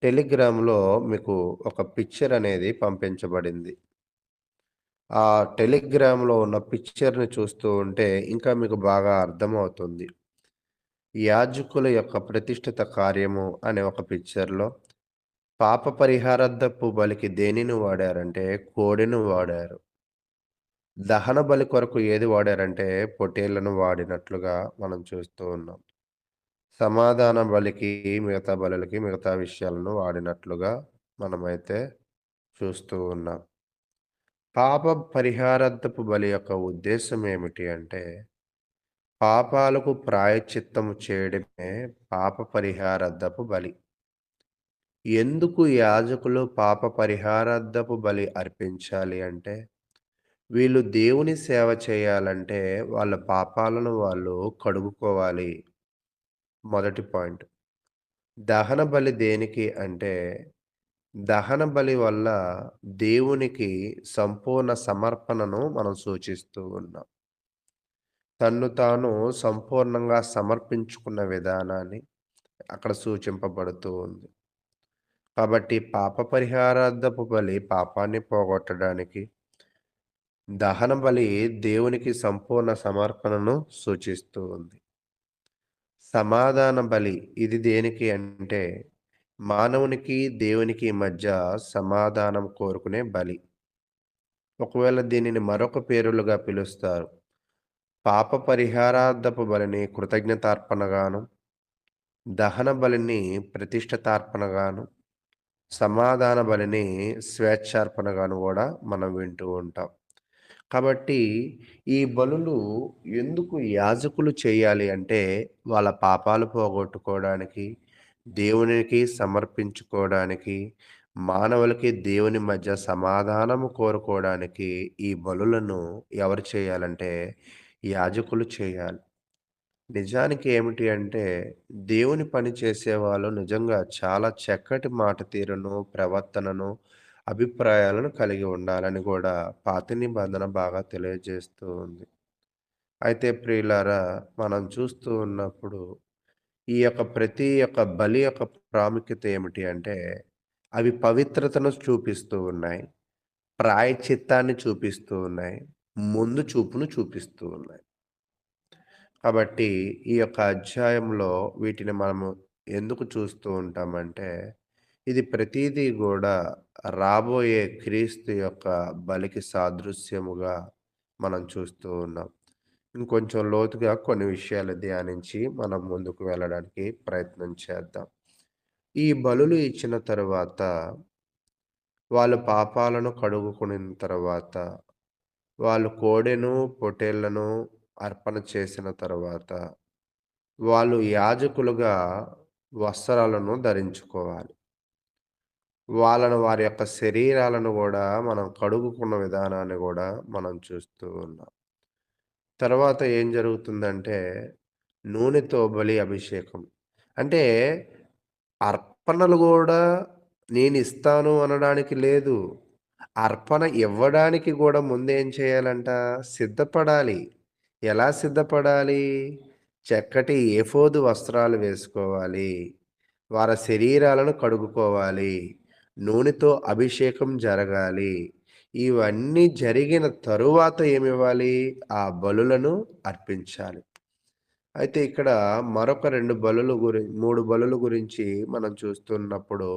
టెలిగ్రామ్‌లో మీకు ఒక పిక్చర్ అనేది పంపించబడింది. ఆ టెలిగ్రామ్‌లో ఉన్న పిక్చర్‌ని చూస్తూ ఉంటే ఇంకా మీకు బాగా అర్థమవుతుంది. యాజకుల యొక్క ప్రతిష్ఠిత కార్యము అనే ఒక పిక్చర్‌లో పాప పరిహారార్థపు బలికి దేనిని వాడారంటే కోడెను వాడారు. దహన బలి కొరకు ఏది వాడారంటే పొట్టేళ్లను వాడినట్లుగా మనం చూస్తూ ఉన్నాం. సమాధాన బలికి, మిగతా బలులకి మిగతా విషయాలను వాడినట్లుగా మనమైతే చూస్తూ ఉన్నాం. పాప పరిహారార్థపు బలి యొక్క ఉద్దేశం ఏమిటి అంటే పాపాలకు ప్రాయశ్చిత్తము చేయడమే పాప పరిహారార్థపు బలి. ఎందుకు యాజకులు పాప పరిహారార్థపు బలి అర్పించాలి అంటే వీళ్ళు దేవుని సేవ చేయాలంటే వాళ్ళ పాపాలను వాళ్ళు కడుగుకోవాలి. మొదటి పాయింట్. దహన బలి దేనికి అంటే దహన బలి వల్ల దేవునికి సంపూర్ణ సమర్పణను మనం సూచిస్తూ ఉన్నాం. తన్ను తాను సంపూర్ణంగా సమర్పించుకున్న విధానాన్ని అక్కడ సూచింపబడుతూ ఉంది. కాబట్టి పాప పరిహారార్థపు బలి పాపాన్ని పోగొట్టడానికి, దహన బలి దేవునికి సంపూర్ణ సమర్పణను సూచిస్తూ ఉంది. సమాధాన బలి ఇది దేనికి అంటే మానవునికి దేవునికి మధ్య సమాధానం కోరుకునే బలి. ఒకవేళ దీనిని మరొక పేరులుగా పిలుస్తారు. పాప పరిహారార్థపు బలిని కృతజ్ఞతార్పణగాను, దహన బలిని ప్రతిష్ఠితార్పణగాను, సమాధాన బలిని స్వేచ్ఛార్పణగాను కూడా మనం వింటూ ఉంటాం. కాబట్టి ఈ బలులు ఎందుకు యాజకులు చేయాలి అంటే వాళ్ళ పాపాలు పోగొట్టుకోవడానికి, దేవునికి సమర్పించుకోవడానికి, మానవులకి దేవుని మధ్య సమాధానము కోరుకోవడానికి ఈ బలులను ఎవరు చేయాలంటే యాజకులు చేయాలి. నిజానికి ఏమిటి అంటే దేవుని పని చేసేవాళ్ళు నిజంగా చాలా చక్కటి మాట తీరును, ప్రవర్తనను, అభిప్రాయాలను కలిగి ఉండాలని కూడా పాత నిబంధన బాగా తెలియజేస్తూ ఉంది. అయితే ప్రియులారా, మనం చూస్తూ ఉన్నప్పుడు ఈ యొక్క ప్రతి యొక్క బలి యొక్క ప్రాముఖ్యత ఏమిటి అంటే అవి పవిత్రతను చూపిస్తూ ఉన్నాయి, ప్రాయశ్చిత్తాన్ని చూపిస్తూ ఉన్నాయి, ముందు చూపును చూపిస్తూ ఉన్నాయి. కాబట్టి ఈ యొక్క అధ్యాయంలో వీటిని మనము ఎందుకు చూస్తూ ఉంటామంటే ఇది ప్రతీదీ కూడా రాబోయే క్రీస్తు యొక్క బలికి సాదృశ్యముగా మనం చూస్తూ ఉన్నాం. ఇంకొంచెం లోతుగా కొన్ని విషయాలు ధ్యానించి మనం ముందుకు వెళ్ళడానికి ప్రయత్నం చేద్దాం. ఈ బలులు ఇచ్చిన తరువాత వాళ్ళు పాపాలను కడుగుకున్న తర్వాత వాళ్ళు కోడెను, పొట్టేళ్లను అర్పణ చేసిన తర్వాత వాళ్ళు యాజకులుగా వస్త్రాలను ధరించుకోవాలి. వారి యొక్క శరీరాలను గూడా మనం కడుగుకున్న విధానాన్ని గూడా మనం చూస్తూ ఉన్నాం. తర్వాత ఏం జరుగుతుందంటే నూనెతో బలి అభిషేకం. అంటే అర్పణలు గూడా నేనిస్తాను అనడానికి లేదు. అర్పణ ఇవ్వడానికి గూడా ముందేం చేయాలంట? సిద్ధపడాలి. ఎలా సిద్ధపడాలి? చక్కటి ఏఫోదు వస్త్రాలు వేసుకోవాలి. వారి శరీరాలను కడుగుకోవాలి. నూనెతో అభిషేకం జరగాలి. ఇవన్నీ జరిగిన తరువాత ఏమివ్వాలి? ఆ బలులను అర్పించాలి. అయితే ఇక్కడ మరొక 3 బలుల గురించి మనం చూస్తున్నప్పుడు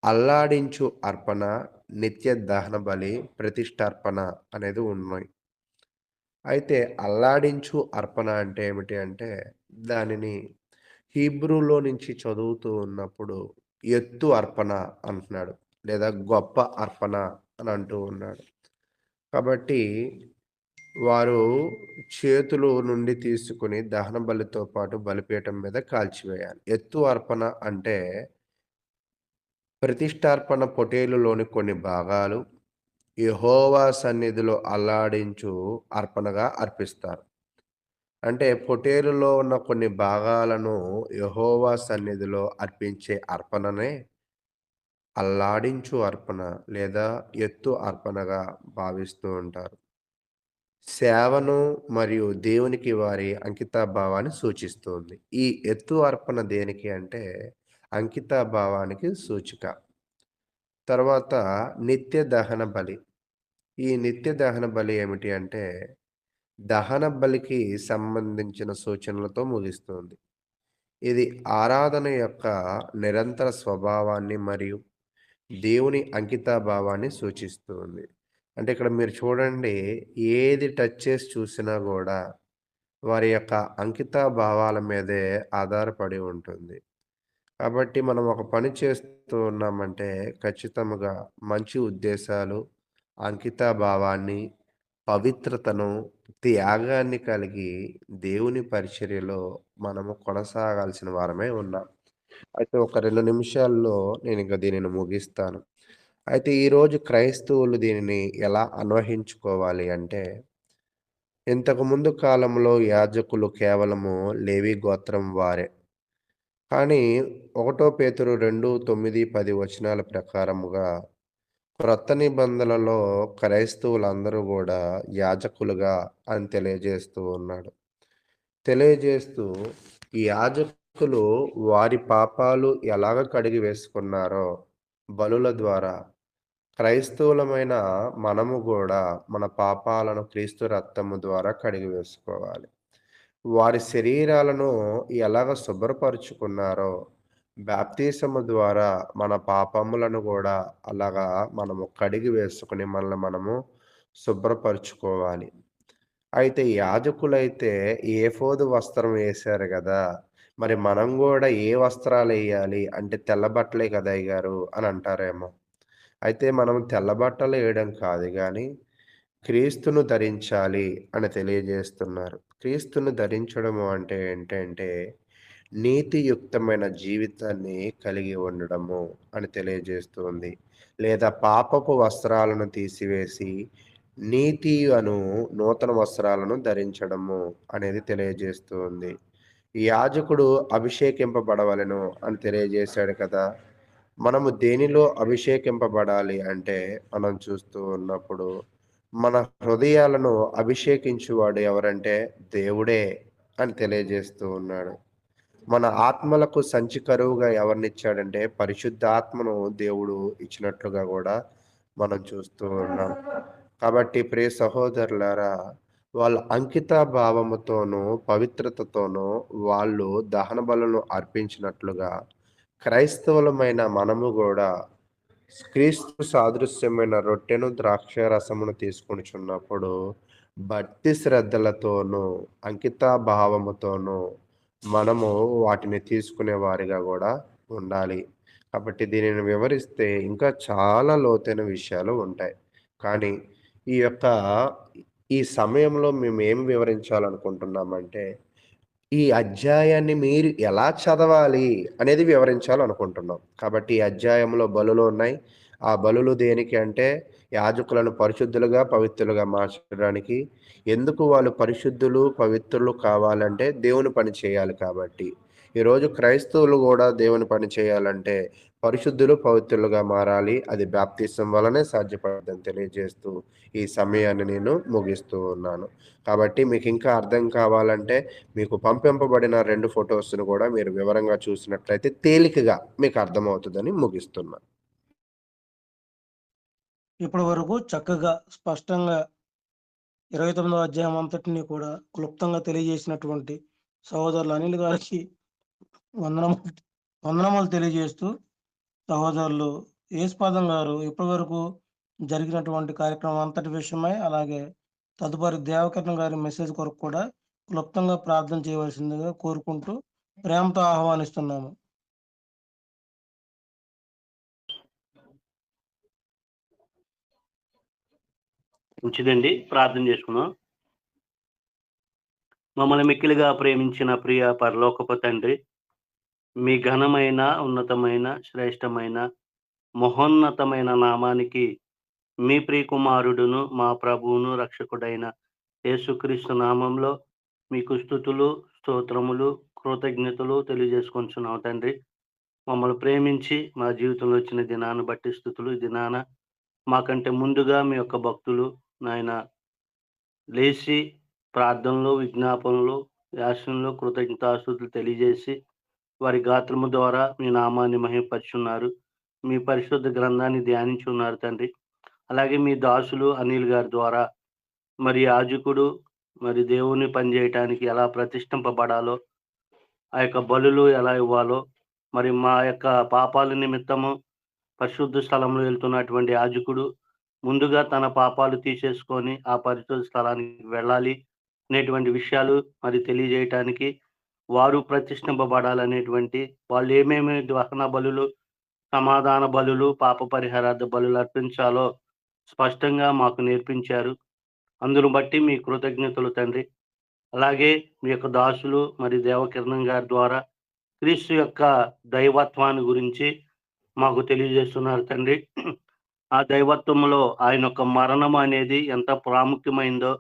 అల్లాడించు అర్పణ, నిత్య దహన బలి, ప్రతిష్టార్పణ అనేది ఉన్నాయి. అయితే అల్లాడించు అర్పణ అంటే ఏమిటి అంటే, దానిని హీబ్రూలో నుంచి చదువుతూ ఉన్నప్పుడు ఎత్తు అర్పణ అంటున్నాడు. లేదా గొప్ప అర్పణ అని అంటూ ఉన్నాడు. కాబట్టి వారు చేతులు నుండి తీసుకొని దహన బలితో పాటు బలిపీఠం మీద కాల్చివేయాలి. ఎత్తు అర్పణ అంటే ప్రతిష్టార్పణ పొటేలులోని కొన్ని భాగాలు యెహోవా సన్నిధిలో అల్లాడించు అర్పణగా అర్పిస్తారు. అంటే పొటేలులో ఉన్న కొన్ని భాగాలను యెహోవా సన్నిధిలో అర్పించే అర్పణనే అల్లాడించు అర్పణ లేదా ఎత్తు అర్పణగా భావిస్తూ ఉంటారు. సేవను మరియు దేవునికి వారి అంకితభావాన్ని సూచిస్తుంది. ఈ ఎత్తు అర్పణ దేనికి అంటే అంకితభావానికి సూచిక. తర్వాత నిత్య దహన బలి. ఈ నిత్య దహన బలి ఏమిటి అంటే దహన బలికి సంబంధించిన సూచనలతో ముగిస్తుంది. ఇది ఆరాధన యొక్క నిరంతర స్వభావాన్ని మరియు దేవుని అంకితభావాన్ని సూచిస్తుంది. అంటే ఇక్కడ మీరు చూడండి, ఏది టచ్ చేసి చూసినా గూడా వారి యొక్క అంకితభావాల మీదే ఆధారపడి ఉంటుంది. కాబట్టి మనం ఒక పని చేస్తూ ఉన్నామంటే ఖచ్చితముగా మంచి ఉద్దేశాలు, అంకితభావాన్ని, పవిత్రతను, త్యాగాన్ని కలిగి దేవుని పరిచర్యలో మనము కొనసాగాల్సిన వారమే ఉన్నాం. అయితే ఒక 2 నిమిషాల్లో నేనింక దీనిని ముగిస్తాను. అయితే ఈరోజు క్రైస్తవులు దీనిని ఎలా అన్వయించుకోవాలి అంటే, ఇంతకుముందు కాలంలో యాజకులు కేవలము లేవి గోత్రం వారే. కానీ 1 పేతురు 2, 9, 10 వచనాల ప్రకారముగా క్రొత్త నిబంధనలో క్రైస్తవులందరూ గూడా యాజకులుగా అని తెలియజేస్తూ ఉన్నాడు. తెలియజేస్తూ ఈ యాజకులు వారి పాపాలు ఎలాగ కడిగి వేసుకున్నారో బలుల ద్వారా, క్రైస్తవులమైన మనము గూడా మన పాపాలను క్రీస్తు రక్తము ద్వారా కడిగి వేసుకోవాలి. వారి శరీరాలను ఎలాగ శుభ్రపరుచుకున్నారో బాప్తిసము ద్వారా మన పాపములను గూడా అలాగా మనము కడిగి వేసుకొని మనల్ని మనము శుభ్రపరుచుకోవాలి. అయితే యాజకులైతే ఏఫోదు వస్త్రం వేశారు గదా! మరి మనం గూడా ఏ వస్త్రాలెయ్యాలి? అంటే తెల్ల బట్టలే కదా అయ్యగారు అని అంటారేమో. అయితే మనం తెల్ల బట్టలు ఏయడం కాదు గానీ, క్రీస్తును ధరించాలి అని తెలియజేస్తున్నారు. క్రీస్తును ధరించడము అంటే ఏంటంటే, నీతియుక్తమైన జీవితాన్ని కలిగి ఉండడము అని తెలియజేస్తుంది. లేదా పాపపు వస్త్రాలను తీసివేసి, నీతి అను నూతన వస్త్రాలను ధరించడము అనేది తెలియజేస్తూ ఉంది. యాజకుడు అభిషేకింపబడవలెను అని తెలియజేశాడు కదా! మనము దేనిలో అభిషేకింపబడాలి అంటే, మనం చూస్తూ ఉన్నప్పుడు మన హృదయాలను అభిషేకించువాడు ఎవరంటే దేవుడే అని తెలియజేస్తూ ఉన్నాడు. మన ఆత్మలకు సంచి కరువుగా ఎవరినిచ్చాడంటే పరిశుద్ధాత్మను దేవుడు ఇచ్చినట్లుగా గూడా మనం చూస్తూ ఉన్నాం. కాబట్టి ప్రియ సహోదరులారా, వాళ్ళ అంకిత భావముతోనూ, పవిత్రతతోనూ వాళ్ళు దహన బలులను అర్పించినట్లుగా క్రైస్తవులమైన మనము గూడా క్రీస్తు సాదృశ్యమైన రొట్టెను, ద్రాక్ష రసమును తీసుకొనుచున్నప్పుడు భక్తి శ్రద్ధలతోనూ, అంకితా భావముతోనూ మనము వాటిని తీసుకునే వారిగా గూడా ఉండాలి. కాబట్టి దీనిని వివరిస్తే ఇంకా చాలా లోతైన విషయాలు ఉంటాయి. కానీ ఈ యొక్క ఈ సమయంలో మేమేం వివరించాలనుకుంటున్నామంటే, ఈ అధ్యాయాన్ని మీరు ఎలా చదవాలి అనేది వివరించాలనుకుంటున్నాం. కాబట్టి ఈ అధ్యాయంలో బలులు ఉన్నాయి. ఆ బలులు దేనికి అంటే యాజకులను పరిశుద్ధులుగా, పవిత్రులుగా మార్చడానికి. ఎందుకు వాళ్ళు పరిశుద్ధులు, పవిత్రులు కావాలంటే దేవుని పని చేయాలి కాబట్టి. ఈరోజు క్రైస్తవులు గూడా దేవుని పని చేయాలంటే పరిశుద్ధులు, పవిత్రులుగా మారాలి. అది బాప్తిసం వలనే సాధ్యపడదని తెలియజేస్తూ ఈ సమయాన్ని నేను ముగిస్తూ ఉన్నాను. కాబట్టి మీకు ఇంకా అర్థం కావాలంటే మీకు పంపింపబడిన 2 ఫోటోస్‌ను కూడా మీరు వివరంగా చూసినట్లయితే తేలికగా మీకు అర్థమవుతదని ముగిస్తున్నా. ఇప్పటి వరకు చక్కగా స్పష్టంగా 29వ అధ్యాయం అంతటిని కూడా క్లుప్తంగా తెలియజేసినటువంటి సహోదరులు అనిల్ గారికి వందనములు తెలియజేస్తూ, సహోదరులు యేసుపాదం గారు ఇప్పటివరకు జరిగినటువంటి కార్యక్రమం అంతటి విషయమై, అలాగే తదుపరి దేవకర్ణ గారి మెసేజ్ కొరకు కూడా క్లుప్తంగా ప్రార్థన చేయవలసిందిగా కోరుకుంటూ ప్రేమతో ఆహ్వానిస్తున్నాము. మంచిదండి, ప్రార్థన చేసుకున్నాం. మమ్మల్ని మిక్కిలిగా ప్రేమించిన ప్రియ పరలోకపు తండ్రి, మీ ఘనమైన, ఉన్నతమైన, శ్రేష్టమైన, మహోన్నతమైన నామానికి మీ ప్రియకుమారుడును, మా ప్రభువును, రక్షకుడైన యేసుక్రీస్తు నామంలో మీకు స్తుతులు, స్తోత్రములు, కృతజ్ఞతలు తెలియజేసుకుంటున్నాం తండ్రి. మమ్మల్ని ప్రేమించి మా జీవితంలో వచ్చిన దినాన్ని బట్టి స్తుతులు. ఈ దినాన మాకంటే ముందుగా మీ యొక్క భక్తులు నాయన లేచి ప్రార్థనలు, విజ్ఞాపనలు, యాసనలు, కృతజ్ఞతాస్తుతులు తెలియజేసి వారి గాత్రము ద్వారా మీ నామాన్ని మహిమపరుచున్నారు. మీ పరిశుద్ధ గ్రంథాన్ని ధ్యానించి ఉన్నారు తండ్రి. అలాగే మీ దాసులు అనిల్ గారి ద్వారా మరి యాజకుడు మరి దేవుని పని చేయటానికి ఎలా ప్రతిష్ఠింపబడాలో, ఆ యొక్క బలులు ఎలా ఇవ్వాలో, మరి మా యొక్క పాపాల నిమిత్తము పరిశుద్ధ స్థలంలో వెళ్తున్నటువంటి యాజకుడు ముందుగా తన పాపాలు తీసేసుకొని ఆ పరిశుద్ధ స్థలానికి వెళ్ళాలి అనేటువంటి విషయాలు మరి తెలియజేయటానికి, వారు ప్రతిష్ఠింపబడాలనేటువంటి, వాళ్ళు ఏమేమి దహన బలులు, సమాధాన బలులు, పాప పరిహారార్థ బలులు అర్పించాలో స్పష్టంగా మాకు నేర్పించారు. అందును బట్టి మీ కృతజ్ఞతలు తండ్రి. అలాగే మీ యొక్క దాసులు మరి దేవకిరణం గారి ద్వారా క్రీస్తు యొక్క దైవత్వాన్ని గురించి మాకు తెలియజేస్తున్నారు తండ్రి. ఆ దైవత్వంలో ఆయన యొక్క మరణం అనేది ఎంత ప్రాముఖ్యమైందో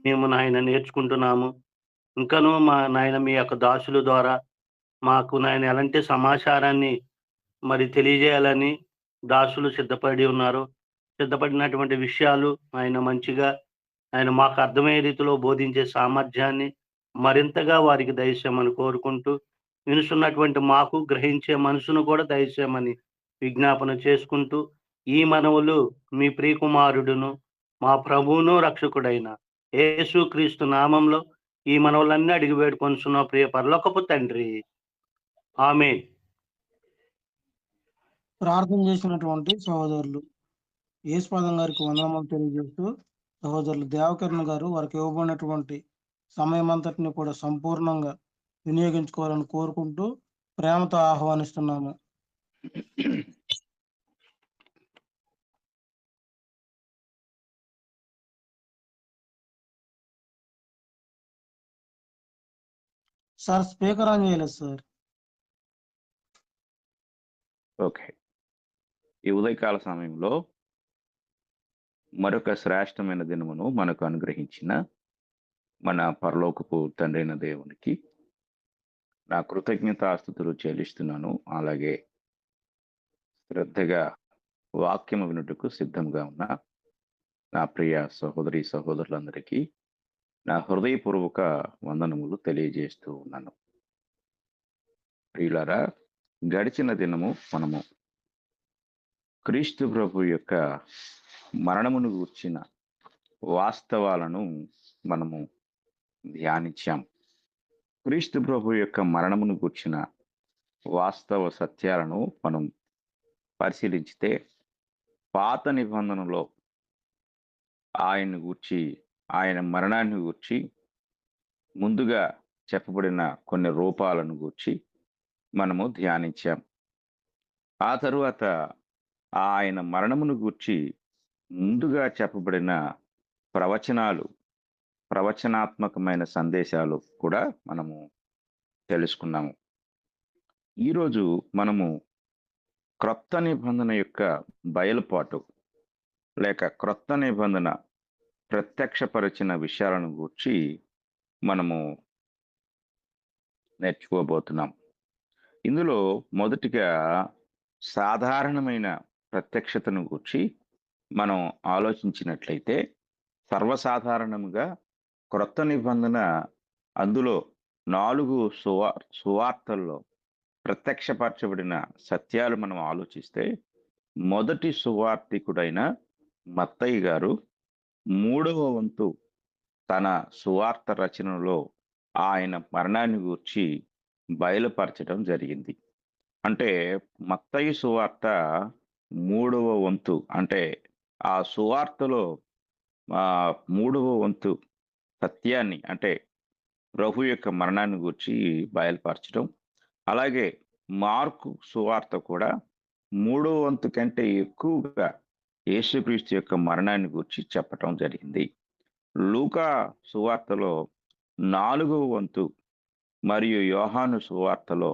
మేము నాయన నేర్చుకుంటున్నాము. ఇంకనూ మా నాయన మీ యొక్క దాసుల ద్వారా మాకు నాయన ఎలాంటి సమాచారాన్ని మరి తెలియజేయాలని దాసులు సిద్ధపడి ఉన్నారు. సిద్ధపడినటువంటి విషయాలు ఆయన మంచిగా ఆయన మాకు అర్థమయ్యే రీతిలో బోధించే సామర్థ్యాన్ని మరింతగా వారికి దయచేయమని కోరుకుంటూ, వినుచున్నటువంటి మాకు గ్రహించే మనసును కూడా దయచేయమని విజ్ఞాపన చేసుకుంటూ, ఈ మనవులు మీ ప్రియకుమారుడును, మా ప్రభువును, రక్షకుడైన యేసుక్రీస్తు నామంలో ఈ మనవులన్నీ అడిగి వేడుకొనుచున్న ప్రియ పరలోకపు తండ్రి, ఆమేన్. ప్రార్థన చేసినటువంటి సహోదరులు యేసుపాదం గారికి వందనములు తెలియజేస్తూ, సహోదరులు దేవకర్ణ గారు వారికి ఇవ్వబడినటువంటి సమయం అంతటిని కూడా సంపూర్ణంగా వినియోగించుకోవాలని కోరుకుంటూ ప్రేమతో ఆహ్వానిస్తున్నాము. సార్ స్పీకర్ ఆన్ చేయలేదు సార్. ఓకే, ఈ ఉదయకాల సమయంలో మరొక శ్రేష్టమైన దినమును మనకు అనుగ్రహించిన మన పరలోకపు తండ్రైన దేవునికి నా కృతజ్ఞతాస్తుతులు చెల్లిస్తున్నాను. అలాగే శ్రద్ధగా వాక్యము వినుటకు సిద్ధంగా ఉన్న నా ప్రియ సహోదరి సహోదరులందరికీ నా హృదయపూర్వక వందనములు తెలియజేస్తూ ఉన్నాను. ప్రియులారా, గడిచిన దినము మనము క్రీస్తు ప్రభు యొక్క మరణమును గూర్చిన వాస్తవాలను మనము ధ్యానించాం. క్రీస్తు ప్రభు యొక్క మరణమును గూర్చిన వాస్తవ సత్యాలను మనం పరిశీలించితే, పాత నిబంధనలో ఆయన గూర్చి, ఆయన మరణాన్ని గూర్చి ముందుగా చెప్పబడిన కొన్ని రూపాలను గూర్చి మనము ధ్యానించాం. ఆ తరువాత ఆయన మరణమును గూర్చి ముందుగా చెప్పబడిన ప్రవచనాలు, ప్రవచనాత్మకమైన సందేశాలు కూడా మనము తెలుసుకున్నాము. ఈరోజు మనము క్రొత్త నిబంధన యొక్క బయలుపాటు లేక క్రొత్త నిబంధన ప్రత్యక్షపరిచిన విషయాలను గూర్చి మనము నేర్చుకోబోతున్నాం. ఇందులో మొదటిగా సాధారణమైన ప్రత్యక్షతను గూర్చి మనం ఆలోచించినట్లయితే, సర్వసాధారణంగా క్రొత్త నిబంధన అందులో 4 సువార్తల్లో ప్రత్యక్షపరచబడిన సత్యాలు మనం ఆలోచిస్తే, మొదటి సువార్తికుడైన మత్తయి గారు 3వ వంతు తన సువార్త రచనలో ఆయన మరణాన్ని గూర్చి బయలుపరచడం జరిగింది. అంటే మత్తయి సువార్త మూడవ వంతు అంటే ఆ సువార్తలో మూడవ వంతు సత్యాన్ని అంటే ప్రభు యొక్క మరణాన్ని గురించి బయలుపరచడం. అలాగే మార్కు సువార్త కూడా మూడవ వంతు కంటే ఎక్కువగా యేసుక్రీస్తు యొక్క మరణాన్ని గురించి చెప్పటం జరిగింది. లూకా సువార్తలో 4వ వంతు మరియు యోహాను సువార్తలో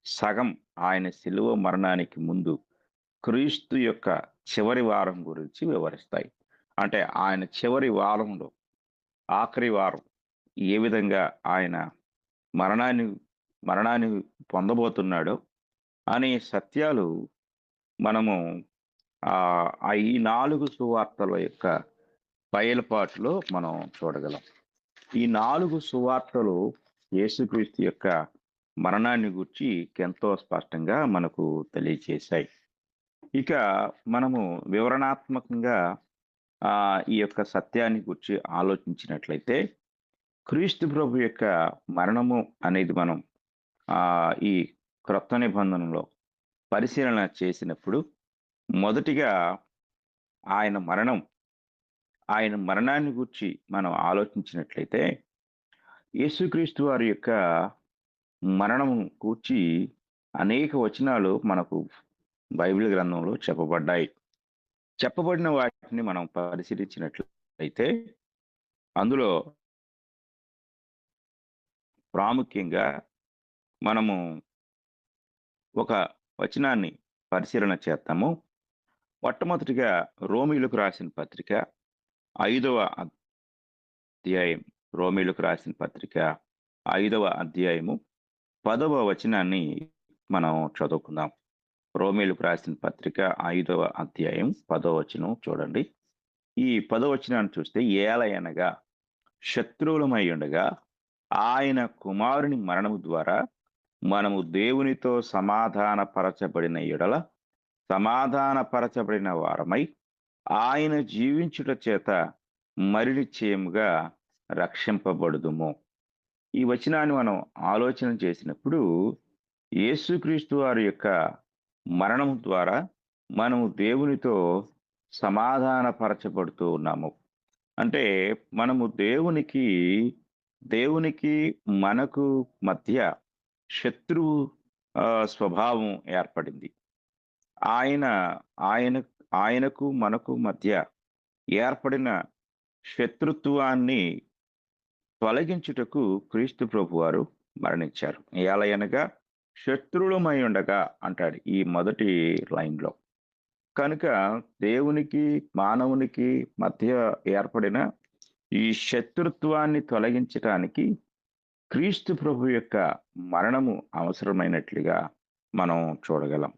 సగం ఆయన శిలువ మరణానికి ముందు క్రీస్తు యొక్క చివరి వారం గురించి వివరిస్తాయి. అంటే ఆయన చివరి వారంలో ఆఖరి వారం ఏ విధంగా ఆయన మరణాన్ని పొందబోతున్నాడో అనే సత్యాలు మనము ఈ 4 సువార్తల యొక్క బయలుపాటులో మనం చూడగలం. ఈ 4 సువార్తలు యేసుక్రీస్తు యొక్క మరణాన్ని గురించి ఎంతో స్పష్టంగా మనకు తెలియజేశాయి. ఇక మనము వివరణాత్మకంగా ఈ యొక్క సత్యాన్ని గురించి ఆలోచించినట్లయితే క్రీస్తు ప్రభు యొక్క మరణము అనేది మనం ఈ క్రొత్త నిబంధనలో పరిశీలన చేసినప్పుడు మొదటిగా ఆయన మరణాన్ని గురించి మనం ఆలోచించినట్లయితే యేసుక్రీస్తు వారి యొక్క మరణము గూర్చి అనేక వచనాలు మనకు బైబిల్ గ్రంథంలో చెప్పబడ్డాయి. చెప్పబడిన వాటిని మనం పరిశీలించినట్లయితే అందులో ప్రాముఖ్యంగా మనము ఒక వచనాన్ని పరిశీలన చేస్తాము. మొట్టమొదటిగా రోమీయులకు రాసిన పత్రిక 5వ అధ్యాయం, రోమీయులకు రాసిన పత్రిక 5వ అధ్యాయము 10వ వచనాన్ని మనం చదువుకుందాం. రోమీయులకు రాసిన పత్రిక 5వ అధ్యాయం 10వ వచనం చూడండి. ఈ 10వ వచనాన్ని చూస్తే, ఏలయనగా శత్రువులమై ఉండగా ఆయన కుమారుని మరణము ద్వారా మనము దేవునితో సమాధానపరచబడిన ఎడల సమాధానపరచబడిన వారమై ఆయన జీవించుట చేత మరి నిశ్చయముగా రక్షింపబడుదుము. ఈ వచనాన్ని మనం ఆలోచన చేసినప్పుడు యేసుక్రీస్తు వారి యొక్క మరణం ద్వారా మనము దేవునితో సమాధానపరచబడుతూ ఉన్నాము. అంటే మనము దేవునికి మనకు మధ్య శత్రువు స్వభావం ఏర్పడింది. ఆయనకు మనకు మధ్య ఏర్పడిన శత్రుత్వాన్ని తొలగించుటకు క్రీస్తు ప్రభు వారు మరణించారు. ఏలయనగా శత్రువులమై ఉండగా అంటాడు ఈ మొదటి లైన్లో. కనుక దేవునికి మానవునికి మధ్య ఏర్పడిన ఈ శత్రుత్వాన్ని తొలగించటానికి క్రీస్తు ప్రభు యొక్క మరణము అవసరమైనట్లుగా మనం చూడగలం.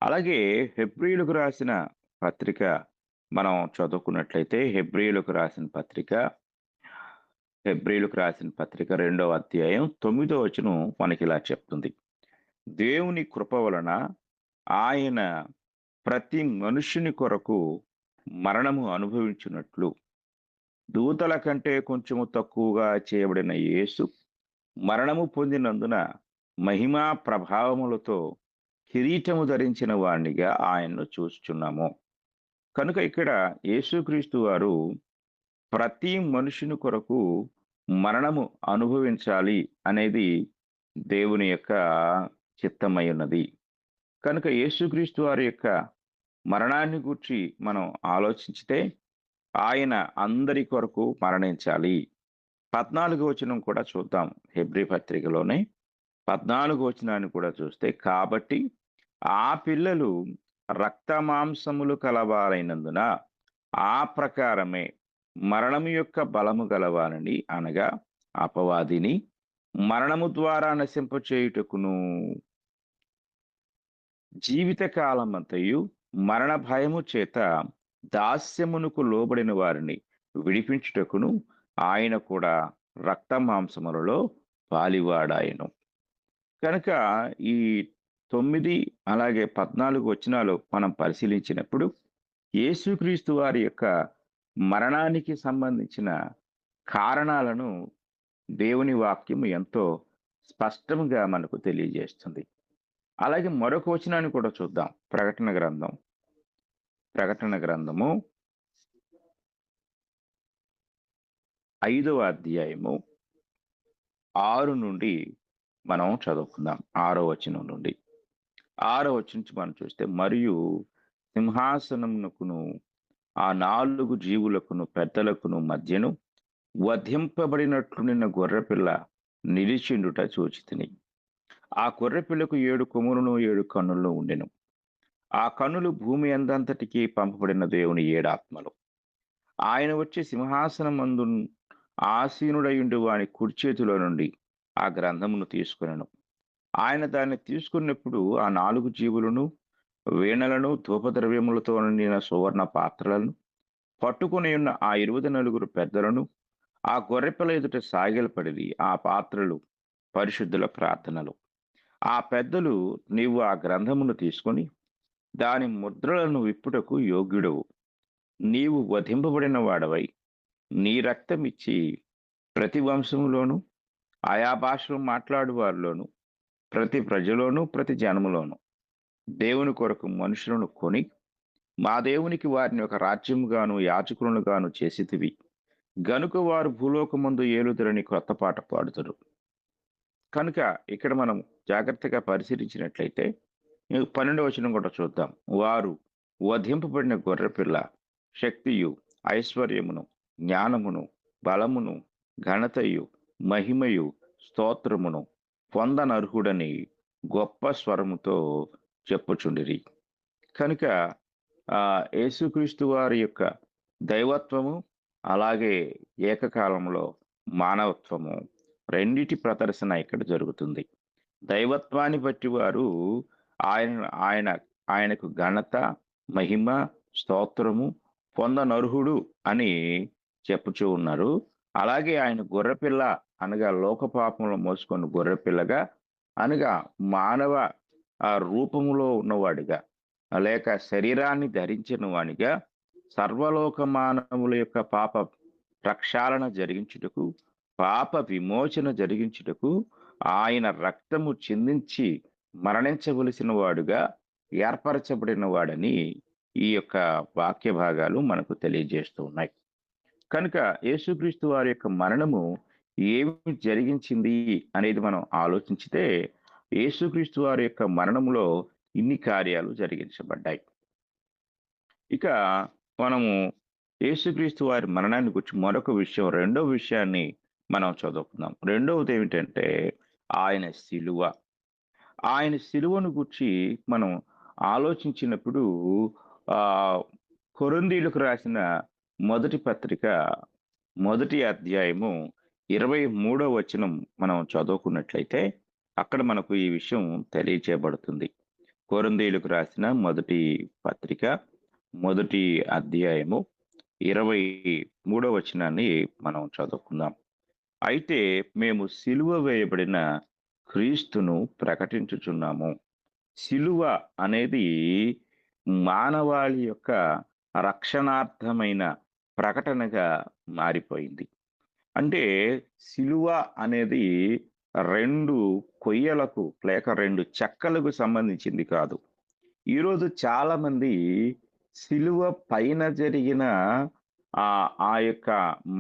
అలాగే హెబ్రీయులకు రాసిన పత్రిక మనం చదువుకున్నట్లయితే హెబ్రీయులకు రాసిన పత్రిక 2వ అధ్యాయం 9వ వచనం మనకి ఇలా చెప్తుంది. దేవుని కృప వలన ఆయన ప్రతి మనుష్యుని కొరకు మరణము అనుభవించినట్లు దూతల కంటే కొంచెము తక్కువగా చేయబడిన యేసు మరణము పొందినందున మహిమా ప్రభావములతో కిరీటము ధరించిన వాణ్ణిగా ఆయన్ను చూస్తున్నాము. కనుక ఇక్కడ యేసుక్రీస్తు వారు ప్రతి మనుషుని కొరకు మరణము అనుభవించాలి అనేది దేవుని యొక్క చిత్తమై ఉన్నది. కనుక యేసుక్రీస్తు వారి యొక్క మరణాన్ని గూర్చి మనం ఆలోచించితే ఆయన అందరి కొరకు మరణించాలి. 14వ వచనం కూడా చూద్దాం. హెబ్రీ పత్రికలోనే 14వ వచనాన్ని కూడా చూస్తే, కాబట్టి ఆ పిల్లలు రక్త మాంసములు కలవారైనందున ఆ ప్రకారమే మరణము యొక్క బలము గలవారని, అనగా అపవాదిని మరణము ద్వారా నశింపచేయుటకును జీవిత కాలమంతయు మరణ భయము చేత దాస్యమునకు లోబడిన వారిని విడిపించుటకును ఆయన కూడా రక్త మాంసములలో పాలివాడాయను. కనుక ఈ 9 అలాగే 14 వచనాలు మనం పరిశీలించినప్పుడు యేసుక్రీస్తు వారి యొక్క మరణానికి సంబంధించిన కారణాలను దేవుని వాక్యం ఎంతో స్పష్టంగా మనకు తెలియజేస్తుంది. అలాగే మరొక వచనాన్ని కూడా చూద్దాం. ప్రకటన గ్రంథం ప్రకటన గ్రంథము 5వ అధ్యాయము 6 నుండి మనం చదువుకుందాం. 6వ వచనం నుండి 6వ వచనం నుంచి మనం చూస్తే, మరియు సింహాసనమునకును ఆ 4 జీవులకును పెద్దలకును మధ్యను వధింపబడినట్లు నిన్న గొర్రెపిల్ల నిలిచిండుట చూచితిని. ఆ గొర్రెపిల్లకు 7 కొమ్ములను 7 కన్నులను ఉండెను. ఆ కన్నులు భూమి అందంతటికి పంపబడిన దేవుని 7 ఆత్మలు. ఆయన వచ్చి సింహాసనం మందు ఆసీనుడయుండి వాని కుడి చేతిలో నుండి ఆ గ్రంథమును తీసుకునెను. ఆయన దాన్ని తీసుకున్నప్పుడు ఆ 4 జీవులను వీణలను ధూపద్రవ్యములతో నిండిన సువర్ణ పాత్రలను పట్టుకుని ఉన్న ఆ 24 పెద్దలను ఆ గొర్రెపిల్ల ఎదుట సాగిలపడిరి. ఆ పాత్రలు పరిశుద్ధుల ప్రార్థనలు. ఆ పెద్దలు, నీవు ఆ గ్రంథమును తీసుకొని దాని ముద్రలను విప్పుటకు యోగ్యుడవు. నీవు వధింపబడిన వాడవై నీ రక్తం ఇచ్చి ప్రతి వంశములోను ఆయా భాషలు మాట్లాడు వారిలోను ప్రతి ప్రజలోను ప్రతి జనములోను దేవుని కొరకు మనుషులను కొని మా దేవునికి వారిని ఒక రాజ్యముగాను యాజకులనుగాను చేసితివి గనుక వారు భూలోకమందు ఏలుదురని కొత్త పాట పాడుతారు. కనుక ఇక్కడ మనం జాగ్రత్తగా పరిశీలించినట్లయితే 12వ వచనం కూడా చూద్దాం. వారు వధింపబడిన గొర్రెపిల్ల శక్తియు ఐశ్వర్యమును జ్ఞానమును బలమును ఘనతయు మహిమయు స్తోత్రమును పొందనర్హుడని గొప్ప స్వరముతో చెప్పుచుండిరి. కనుక యేసుక్రీస్తు వారి యొక్క దైవత్వము అలాగే ఏకకాలంలో మానవత్వము రెండిటి ప్రదర్శన ఇక్కడ జరుగుతుంది. దైవత్వాన్ని బట్టి వారు ఆయనకు ఘనత మహిమ స్తోత్రము పొందనర్హుడు అని చెప్పుచూ ఉన్నారు. అలాగే ఆయన గొర్రెపిల్ల అనగా లోక పాపంలో మోసుకొని గొర్రెపిల్లగా అనగా మానవ రూపములో ఉన్నవాడిగా లేక శరీరాన్ని ధరించిన వానిగా సర్వలోక మానవుల యొక్క పాప ప్రక్షాళన జరిగించుటకు పాప విమోచన జరిగించుటకు ఆయన రక్తము చిందించి మరణించవలసిన వాడుగా ఏర్పరచబడిన వాడని ఈ యొక్క వాక్య భాగాలు మనకు తెలియజేస్తూ ఉన్నాయి. కనుక యేసుక్రీస్తు వారి యొక్క మరణము ఏమి జరిగించింది అనేది మనం ఆలోచించితే యేసుక్రీస్తు వారి యొక్క మరణములో ఇన్ని కార్యాలు జరిగించబడ్డాయి. ఇక మనము యేసుక్రీస్తు వారి మరణాన్ని గురించి మరొక విషయం, రెండవ విషయాన్ని మనం చదువుకుందాం. రెండవది ఏమిటంటే ఆయన శిలువ. ఆయన శిలువను గురించి మనం ఆలోచించినప్పుడు కొరింథీయులకు రాసిన మొదటి పత్రిక 1వ అధ్యాయము 23వ వచనం మనం చదువుకున్నట్లయితే అక్కడ మనకు ఈ విషయం తెలియచేయబడుతుంది. కొరింథీయులకు రాసిన మొదటి పత్రిక 1వ అధ్యాయము 23వ వచనాన్ని మనం చదువుకుందాం. అయితే మేము సిలువ వేయబడిన క్రీస్తును ప్రకటించుచున్నాము. సిలువ అనేది మానవాళి యొక్క రక్షణార్థమైన ప్రకటనగా మారిపోయింది. అంటే సిలువ అనేది 2 కొయ్యలకు లేక 2 చెక్కలకు సంబంధించింది కాదు. ఈరోజు చాలా మంది సిలువ పైన జరిగిన ఆ యొక్క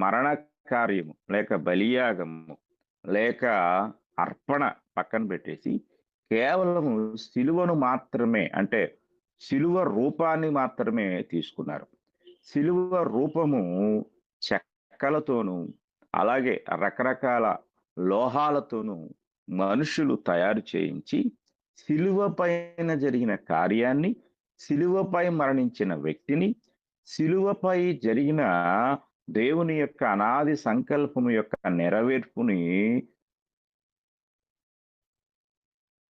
మరణ కార్యము లేక బలియాగము లేక అర్పణ పక్కన పెట్టేసి కేవలము సిలువను మాత్రమే, అంటే సిలువ రూపాన్ని మాత్రమే తీసుకున్నారు. సిలువ రూపము చెక్కలతోనూ అలాగే రకరకాల లోహాలతోనూ మనుషులు తయారు చేయించి సిలువ పైన జరిగిన కార్యాన్ని, సిలువపై మరణించిన వ్యక్తిని, సిలువపై జరిగిన దేవుని యొక్క అనాది సంకల్పము యొక్క నెరవేర్పుని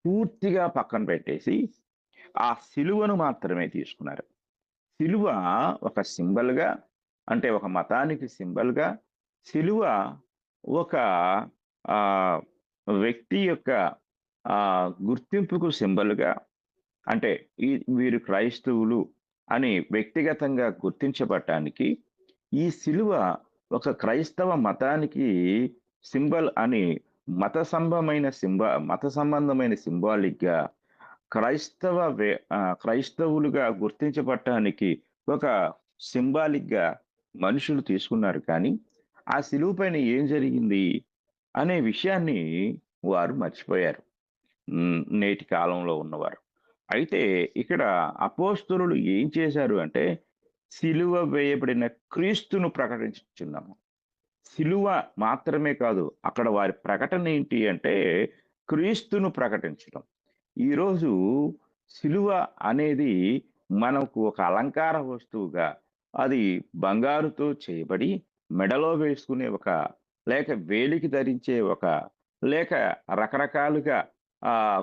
పూర్తిగా పక్కన పెట్టేసి ఆ సిలువను మాత్రమే తీసుకున్నారు. సిలువ ఒక సింబల్గా, అంటే ఒక మతానికి సింబల్గా, సిలువ ఒక వ్యక్తి యొక్క గుర్తింపుకు సింబల్గా, అంటే వీరు క్రైస్తవులు అని వ్యక్తిగతంగా గుర్తించబడటానికి ఈ సిలువ ఒక క్రైస్తవ మతానికి సింబల్ అని మత సంబంధమైన సింబాలిక్గా క్రైస్తవులుగా గుర్తించబడటానికి ఒక సింబాలిక్గా మనుషులు తీసుకున్నారు. కానీ ఆ సిలువ పైన ఏం జరిగింది అనే విషయాన్ని వారు మర్చిపోయారు, నేటి కాలంలో ఉన్నవారు. అయితే ఇక్కడ అపోస్తలులు ఏం చేశారు అంటే, సిలువ వేయబడిన క్రీస్తును ప్రకటించుచున్నాము. సిలువ మాత్రమే కాదు, అక్కడ వారి ప్రకటన ఏంటి అంటే క్రీస్తును ప్రకటించడం. ఈరోజు సిలువ అనేది మనకు ఒక అలంకార వస్తువుగా, అది బంగారుతో చేయబడి మెడలో వేసుకునే ఒక, లేక వేలికి ధరించే ఒక, లేక రకరకాలుగా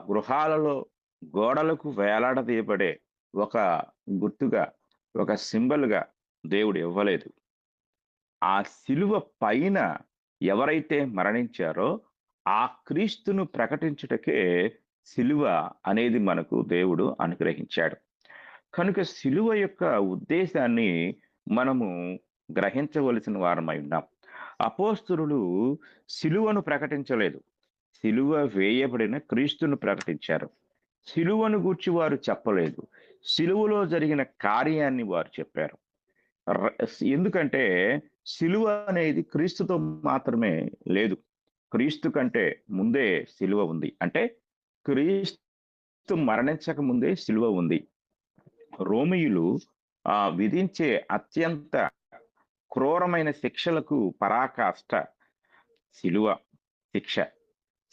గృహాలలో గోడలకు వేలాడదీయబడే ఒక గుర్తుగా, ఒక సింబల్గా దేవుడు ఇవ్వలేదు. ఆ సిలువ పైన ఎవరైతే మరణించారో ఆ క్రీస్తును ప్రకటించుటకే సిలువ అనేది మనకు దేవుడు అనుగ్రహించాడు. కనుక సిలువ యొక్క ఉద్దేశాన్ని మనము గ్రహించవలసిన వారమై ఉన్నాం. అపోస్తలులు సిలువను ప్రకటించలేదు, సిలువ వేయబడిన క్రీస్తును ప్రకటించారు. సిలువను గూర్చి వారు చెప్పలేదు, సిలువలో జరిగిన కార్యాన్ని వారు చెప్పారు. ఎందుకంటే సిలువ అనేది క్రీస్తుతో మాత్రమే లేదు, క్రీస్తు కంటే ముందే సిలువ ఉంది. అంటే క్రీస్తు మరణించక ముందే సిలువ ఉంది. రోమియులు విధించే అత్యంత క్రూరమైన శిక్షలకు పరాకాష్ట సిలువ శిక్ష.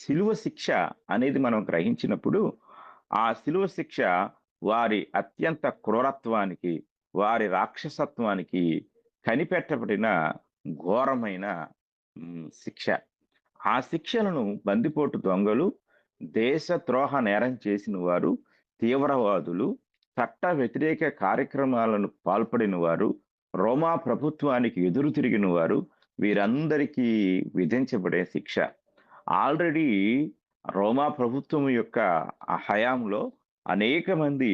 సిలువ శిక్ష అనేది మనం గ్రహించినప్పుడు ఆ సిలువ శిక్ష వారి అత్యంత క్రూరత్వానికి, వారి రాక్షసత్వానికి కనిపెట్టబడిన ఘోరమైన శిక్ష. ఆ శిక్షలను బందిపోటు దొంగలు, దేశద్రోహ నేరం చేసిన వారు, తీవ్రవాదులు, చట్ట వ్యతిరేక కార్యక్రమాలను పాల్పడిన వారు, రోమా ప్రభుత్వానికి ఎదురు తిరిగిన వారు, వీరందరికీ విధించబడే శిక్ష. ఆల్రెడీ రోమా ప్రభుత్వం యొక్క హయాంలో అనేక మంది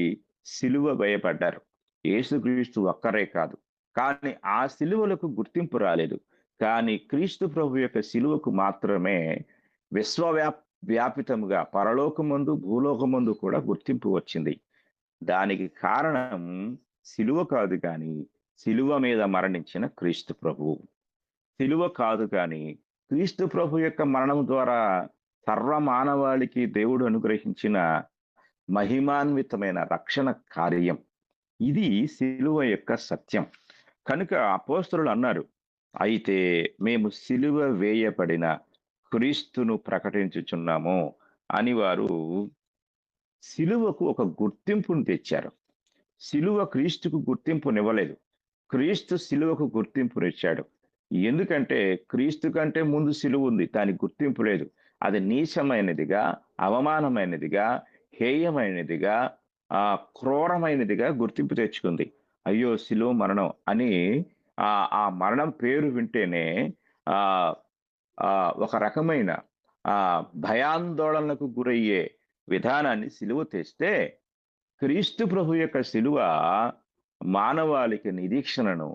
సిలువ వేయబడ్డారు. యేసుక్రీస్తు ఒక్కరే కాదు, కానీ ఆ సిలువలకు గుర్తింపు రాలేదు. కానీ క్రీస్తు ప్రభు యొక్క సిలువకు మాత్రమే విశ్వవ్యాపితముగా పరలోకమందు భూలోకమందు కూడా గుర్తింపు వచ్చింది. దానికి కారణం సిలువ కాదు కానీ సిలువ మీద మరణించిన క్రీస్తు ప్రభు. సిలువ కాదు కానీ క్రీస్తు ప్రభు యొక్క మరణం ద్వారా సర్వమానవాళికి దేవుడు అనుగ్రహించిన మహిమాన్వితమైన రక్షణ కార్యం. ఇది సిలువ యొక్క సత్యం. కనుక అపోస్తలులు అన్నారు, అయితే మేము సిలువ వేయబడిన క్రీస్తును ప్రకటించుచున్నాము అని వారు సిలువకు ఒక గుర్తింపును తెచ్చారు. సిలువ క్రీస్తుకు గుర్తింపునివ్వలేదు, క్రీస్తు సిలువకు గుర్తింపునిచ్చాడు. ఎందుకంటే క్రీస్తు కంటే ముందు సిలువ ఉంది, దానికి గుర్తింపు లేదు. అది నీచమైనదిగా, అవమానమైనదిగా, హేయమైనదిగా, క్రూరమైనదిగా గుర్తింపు తెచ్చుకుంది. అయ్యో సిలువ మరణం అని ఆ మరణం పేరు వింటేనే ఒక రకమైన భయాందోళనకు గురయ్యే విధానాన్ని సిలువ తెస్తే, క్రీస్తు ప్రభు యొక్క సిలువ మానవాళికి నిరీక్షణను,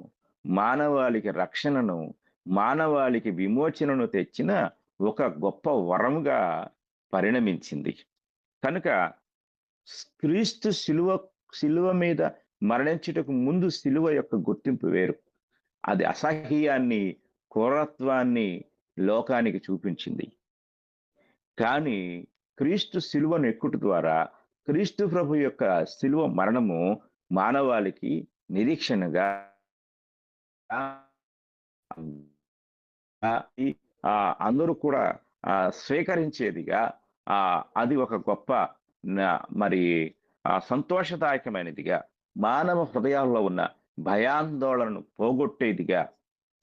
మానవాళికి రక్షణను, మానవాళికి విమోచనను తెచ్చిన ఒక గొప్ప వరముగా పరిణమించింది. కనుక క్రీస్తు సిలువ మీద మరణించుటకు ముందు సిలువ యొక్క గుర్తింపు వేరు. అది అసహ్యాన్ని, క్రూరత్వాన్ని లోకానికి చూపించింది. కానీ క్రీస్తు సిలువను ఎక్కుట ద్వారా క్రీస్తు ప్రభు యొక్క సిలువ మరణము మానవాళికి నిరీక్షణగా, అందరూ కూడా స్వీకరించేదిగా, అది ఒక గొప్ప మరి సంతోషదాయకమైనదిగా, మానవ హృదయాల్లో ఉన్న భయాందోళనను పోగొట్టేదిగా,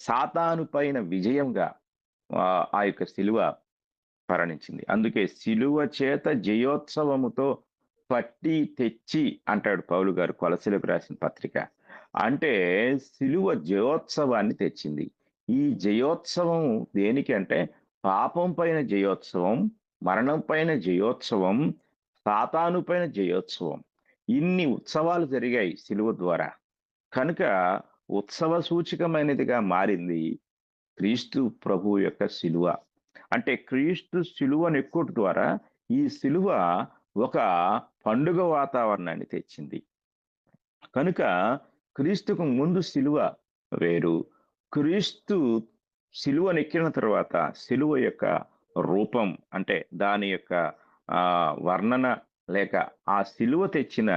సాతాను పైన విజయంగా ఆ యొక్క సిలువ మరణించింది. అందుకే సిలువ చేత జయోత్సవముతో పట్టి తెచ్చి అంటాడు పౌలు గారు కొలసీలకు రాసిన పత్రిక. అంటే సిలువ జయోత్సవాన్ని తెచ్చింది. ఈ జయోత్సవం దేనికి అంటే పాపం పైన జయోత్సవం, మరణం పైన జయోత్సవం, సాతాను పైన జయోత్సవం. ఇన్ని ఉత్సవాలు జరిగాయి సిలువ ద్వారా. కనుక ఉత్సవ సూచకమైనదిగా మారింది క్రీస్తు ప్రభు యొక్క సిలువ. అంటే క్రీస్తు సిలువను ఎక్కుట ద్వారా ఈ సిలువ ఒక పండుగ వాతావరణాన్ని తెచ్చింది. కనుక క్రీస్తుకు ముందు సిలువ వేరు, క్రీస్తు సిలువనెక్కిన తర్వాత సిలువ యొక్క రూపం అంటే దాని యొక్క వర్ణన లేక ఆ సిలువ తెచ్చిన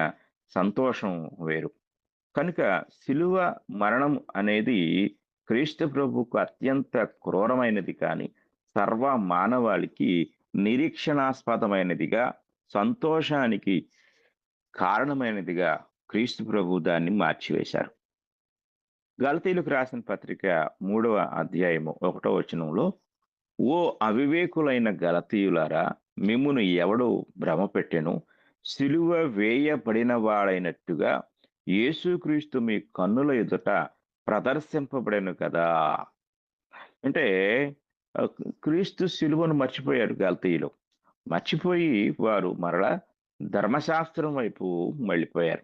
సంతోషం వేరు. కనుక సిలువ మరణం అనేది క్రీస్తు ప్రభువుకు అత్యంత క్రూరమైనది కానీ సర్వ మానవాళికి నిరీక్షణాస్పదమైనదిగా, సంతోషానికి కారణమైనదిగా క్రీస్తు ప్రభు దాన్ని మార్చివేశారు. గలతీయులకు రాసిన పత్రిక 3వ అధ్యాయము 1వ వచనంలో, ఓ అవివేకులైన గలతీయులారా, మిమ్మును ఎవడు భ్రమ పెట్టెను? సిలువ వేయబడిన వాడైనట్టుగా యేసుక్రీస్తు మీ కన్నుల ఎదుట ప్రదర్శింపబడెను కదా. అంటే క్రీస్తు సిలువను మర్చిపోయారు గలతీయులు. మర్చిపోయి వారు మరలా ధర్మశాస్త్రం వైపు మళ్ళీపోయారు.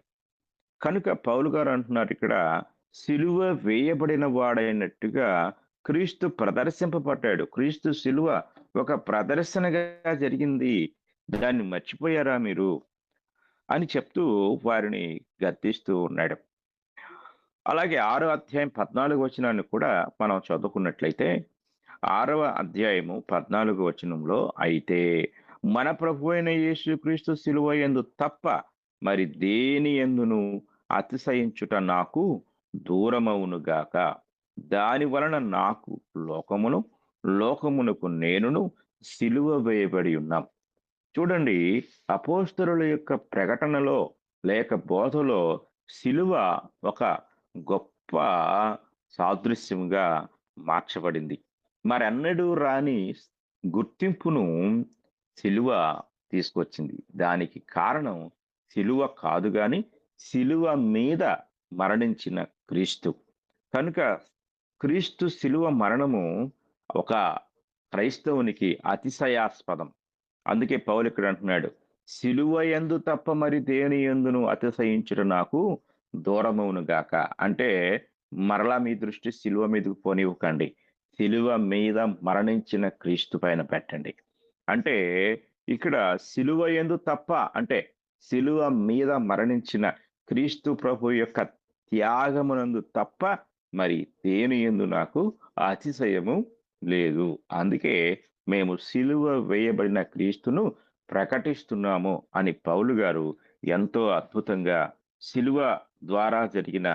కనుక పౌలు గారు అంటున్నారు ఇక్కడ, సిలువ వేయబడిన వాడైనట్టుగా క్రీస్తు ప్రదర్శింపబడ్డాడు. క్రీస్తు సిలువ ఒక ప్రదర్శనగా జరిగింది, దాన్ని మర్చిపోయారా మీరు అని చెప్తూ వారిని గద్దిస్తూ ఉన్నాడు. అలాగే 6వ అధ్యాయం 14వ వచనాన్ని కూడా మనం చదువుకున్నట్లయితే, 6వ అధ్యాయము 14వ వచనంలో, అయితే మన ప్రభు అయిన యేసుక్రీస్తు సిలువ యందు తప్ప మరి దేని యందును అతిశయించుట నాకు దూరమవును గాక. దాని వలన నాకు లోకమును, లోకమునకు నేనును సిలువ వేయబడి ఉన్నాం. చూడండి, అపోస్తలుల యొక్క ప్రకటనలో లేక బోధలో సిలువ ఒక గొప్ప సాదృశ్యంగా మార్చబడింది. మరెన్నడూ రాని గుర్తింపును సిలువ తీసుకొచ్చింది. దానికి కారణం సిలువ కాదు గాని సిలువ మీద మరణించిన క్రీస్తు. కనుక క్రీస్తు సిలువ మరణము ఒక క్రైస్తవునికి అతిశయాస్పదం. అందుకే పౌలు ఇక్కడ అంటున్నాడు, సిలువ యందు తప్ప మరి దేని యందును అతిశయించుట నాకు దూరమవును గాక. అంటే మరలా మీ దృష్టి సిలువ మీదకు పోనివ్వకండి, సిలువ మీద మరణించిన క్రీస్తు పైన పెట్టండి. అంటే ఇక్కడ సిలువ యందు తప్ప అంటే సిలువ మీద మరణించిన క్రీస్తు ప్రభు యొక్క త్యాగమునందు తప్ప మరి దేని యందు నాకు అతిశయము లేదు. అందుకే మేము సిలువ వేయబడిన క్రీస్తును ప్రకటిస్తున్నాము అని పౌలు గారు ఎంతో అద్భుతంగా సిలువ ద్వారా జరిగిన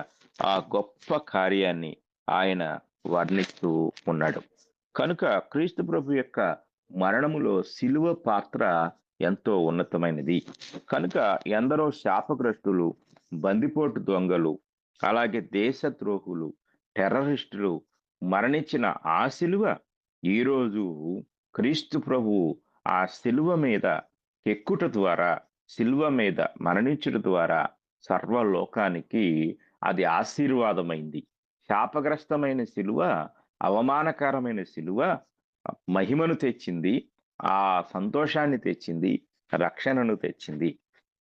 ఆ గొప్ప కార్యాన్ని ఆయన వర్ణిస్తూ ఉన్నాడు. కనుక క్రీస్తు ప్రభు యొక్క మరణములో సిలువ పాత్ర ఎంతో ఉన్నతమైనది. కనుక ఎందరో శాపగ్రస్తులు, బందిపోటు దొంగలు, అలాగే దేశద్రోహులు, టెర్రరిస్టులు మరణించిన ఆ సిలువ ఈరోజు క్రీస్తు ప్రభువు ఆ సిలువ మీద ఎక్కుట ద్వారా, సిలువ మీద మరణించుట ద్వారా సర్వలోకానికి అది ఆశీర్వాదమైంది. శాపగ్రస్తమైన సిలువ, అవమానకరమైన సిలువ మహిమను తెచ్చింది, ఆ సంతోషాన్ని తెచ్చింది, రక్షణను తెచ్చింది.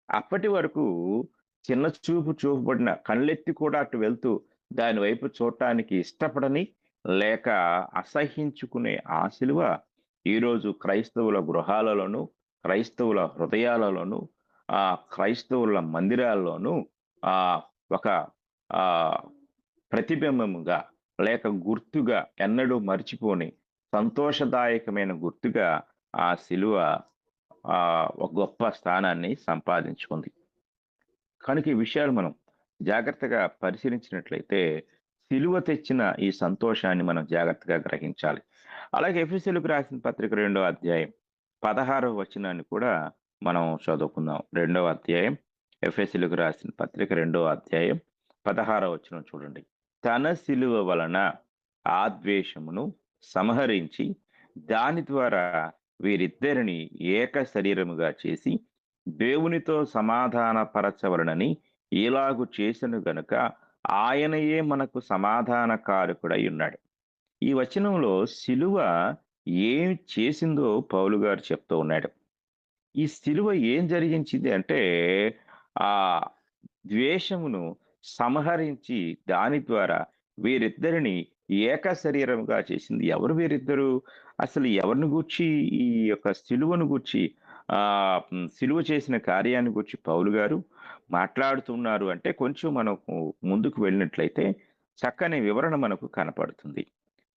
అప్పటి వరకు చిన్న చూపు చూపబడిన, కళ్ళెత్తి కూడా అటు వెళ్తూ దాని వైపు చూడటానికి ఇష్టపడని లేక అసహించుకునే ఆ సిలువ ఈరోజు క్రైస్తవుల గృహాలలోను, క్రైస్తవుల హృదయాలలోను, క్రైస్తవుల మందిరాల్లోనూ ఒక ప్రతిబింబముగా లేక గుర్తుగా, ఎన్నడూ మర్చిపోని సంతోషదాయకమైన గుర్తుగా ఆ సిలువ ఒక గొప్ప స్థానాన్ని సంపాదించుకుంది. కనుక ఈ విషయాలు మనం జాగ్రత్తగా పరిశీలించినట్లయితే సిలువ తెచ్చిన ఈ సంతోషాన్ని మనం జాగ్రత్తగా గ్రహించాలి. అలాగే ఎఫెసీయులకు రాసిన పత్రిక 2వ అధ్యాయం 16వ వచనాన్ని కూడా మనం చదువుకుందాం. 2వ అధ్యాయం, ఎఫెసీయులకు రాసిన పత్రిక 2వ అధ్యాయం 16వ వచనం చూడండి. తన సిలువ వలన ఆ ద్వేషమును సంహరించి దాని ద్వారా వీరిద్దరిని ఏక శరీరముగా చేసి దేవునితో సమాధానపరచవలనని ఇలాగు చేసెను గనుక ఆయనయే మనకు సమాధానకారకుడై ఉన్నాడు. ఈ వచనంలో సిలువ ఏం చేసిందో పౌలు గారు చెప్తూ ఉన్నాడు. ఈ సిలువ ఏం జరిగించింది అంటే ఆ ద్వేషమును సంహరించి దాని ద్వారా వీరిద్దరిని ఏక శరీరముగా చేసింది. ఎవరు వీరిద్దరు? అసలు ఎవరిని గూర్చి ఈ యొక్క సిలువను గూర్చి సిలువ చేసిన కార్యాన్ని గురించి పౌలు గారు మాట్లాడుతున్నారు అంటే కొంచెం మనకు ముందుకు వెళ్ళినట్లయితే చక్కని వివరణ మనకు కనపడుతుంది.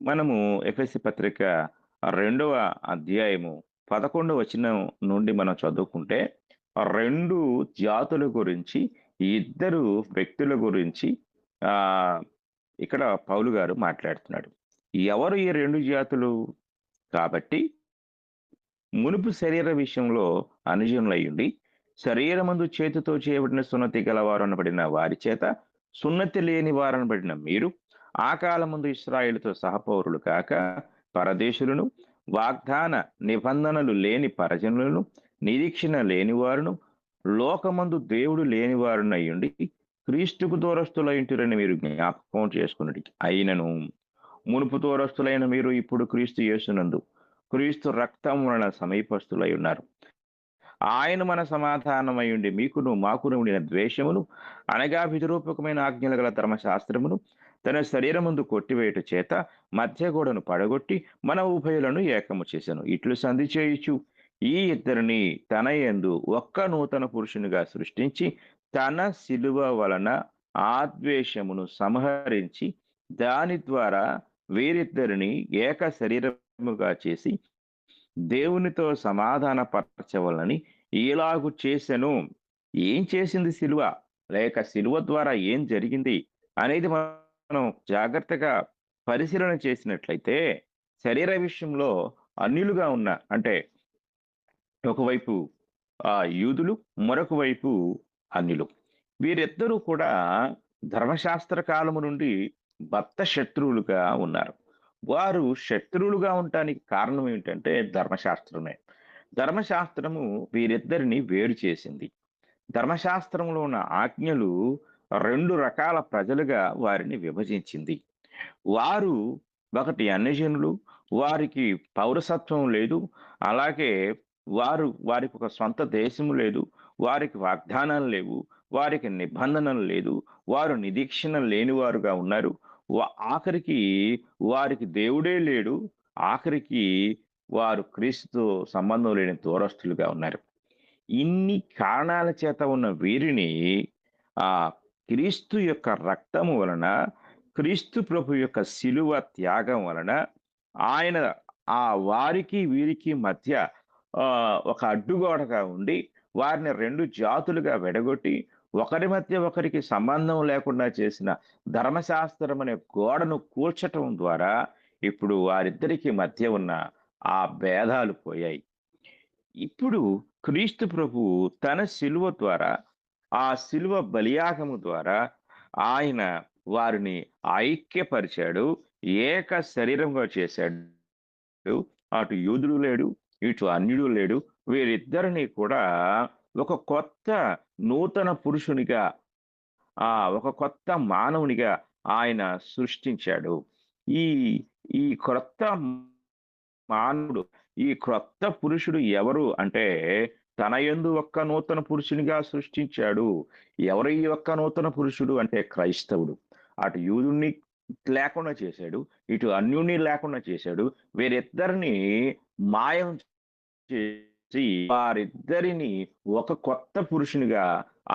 మనము ఎఫెసీ పత్రిక 2వ అధ్యాయము 11వ వచనం నుండి మనం చదువుకుంటే 2 జాతుల గురించి, 2 వ్యక్తుల గురించి ఇక్కడ పౌలు గారు మాట్లాడుతున్నాడు. ఎవరు ఈ 2 జాతులు? కాబట్టి మునుపు శరీర విషయంలో అనుజనులయ్యుండి శరీరమందు చేతితో చేయబడిన సున్నతి గలవారు అనబడిన వారి చేత సున్నతి లేని వారు అనబడిన మీరు ఆ కాలమందు ఇశ్రాయేలుతో సహపౌరులు కాక పరదేశులను, వాగ్దాన నిబంధనలు లేని పరజనులను, నిరీక్షణ లేని వారును, లోకమందు దేవుడు లేని వారునయ్యుండి క్రీస్తుకు దూరస్తులైంటురని మీరు జ్ఞాపకం చేసుకున్నది. అయినను మునుపు దూరస్తులైన మీరు ఇప్పుడు క్రీస్తు యేసునందు క్రీస్తు రక్తం వలన సమీపస్తులై ఉన్నారు. ఆయన మన సమాధానమై ఉండి మీకును మాకును ఉండిన ద్వేషమును అనగా విధిరూపకమైన ఆజ్ఞల గల ధర్మశాస్త్రమును తన శరీరముందు కొట్టివేయట చేత మధ్య గోడను పడగొట్టి మన ఉభయులను ఏకము చేశాను. ఇట్లు సంధి చేయుచు ఈ ఇద్దరిని తన యందు ఒక్క నూతన పురుషునిగా సృష్టించి తన శిలువ వలన ఆద్వేషమును సంహరించి దాని ద్వారా వీరిద్దరిని ఏక శరీరముగా చేసి దేవునితో సమాధాన పరచవలని ఇలాగు చేసెను. ఏం చేసింది శిలువ, లేక శిలువ ద్వారా ఏం జరిగింది అనేది మనం జాగ్రత్తగా పరిశీలన చేసినట్లయితే శరీర విషయంలో అన్యులుగా ఉన్న, అంటే ఒకవైపు యూదులు, మరొక వైపు అన్యులు, వీరిద్దరూ కూడా ధర్మశాస్త్ర కాలము నుండి బద్ధ శత్రువులుగా ఉన్నారు. వారు శత్రువులుగా ఉండటానికి కారణం ఏంటంటే ధర్మశాస్త్రమే. ధర్మశాస్త్రము వీరిద్దరిని వేరు చేసింది. ధర్మశాస్త్రంలో ఉన్న ఆజ్ఞలు 2 రకాల ప్రజలుగా వారిని విభజించింది. వారు ఒకటి అన్యజనులు, వారికి పౌరసత్వం లేదు, అలాగే వారికి ఒక సొంత దేశము లేదు, వారికి వాగ్దానాలు లేవు, వారికి నిబంధనలు లేదు, వారు నిరీక్షణ లేనివారుగా ఉన్నారు. ఆఖరికి వారికి దేవుడే లేడు, ఆఖరికి వారు క్రీస్తుతో సంబంధం లేని దూరస్తులుగా ఉన్నారు. ఇన్ని కారణాల చేత ఉన్న వీరిని క్రీస్తు యొక్క రక్తము వలన, క్రీస్తు ప్రభు యొక్క శిలువ త్యాగం వలన ఆయన వారికి వీరికి మధ్య ఒక అడ్డుగోడగా ఉండి వారిని 2 జాతులుగా విడగొట్టి ఒకరి మధ్య ఒకరికి సంబంధం లేకుండా చేసిన ధర్మశాస్త్రం అనే గోడను కూల్చటం ద్వారా ఇప్పుడు వారిద్దరికి మధ్య ఉన్న ఆ భేదాలు పోయాయి. ఇప్పుడు క్రీస్తు ప్రభు తన శిలువ ద్వారా, ఆ శిలువ బలియాగము ద్వారా ఆయన వారిని ఐక్యపరిచాడు, ఏక శరీరంగా చేశాడు. అటు యూదుడు లేడు, ఇటు అన్యుడు లేడు, వీరిద్దరిని కూడా ఒక కొత్త నూతన పురుషునిగా, ఒక కొత్త మానవునిగా ఆయన సృష్టించాడు. ఈ క్రొత్త మానవుడు, ఈ క్రొత్త పురుషుడు ఎవరు అంటే తన యందు ఒక్క నూతన పురుషునిగా సృష్టించాడు. ఎవరు ఈ ఒక్క నూతన పురుషుడు అంటే క్రైస్తవుడు. అటు యూదుణ్ణి లేకుండా చేశాడు, ఇటు అన్యుణ్ణి లేకుండా చేశాడు. వీరిద్దరిని మాయం చేసి వారిద్దరిని ఒక కొత్త పురుషునిగా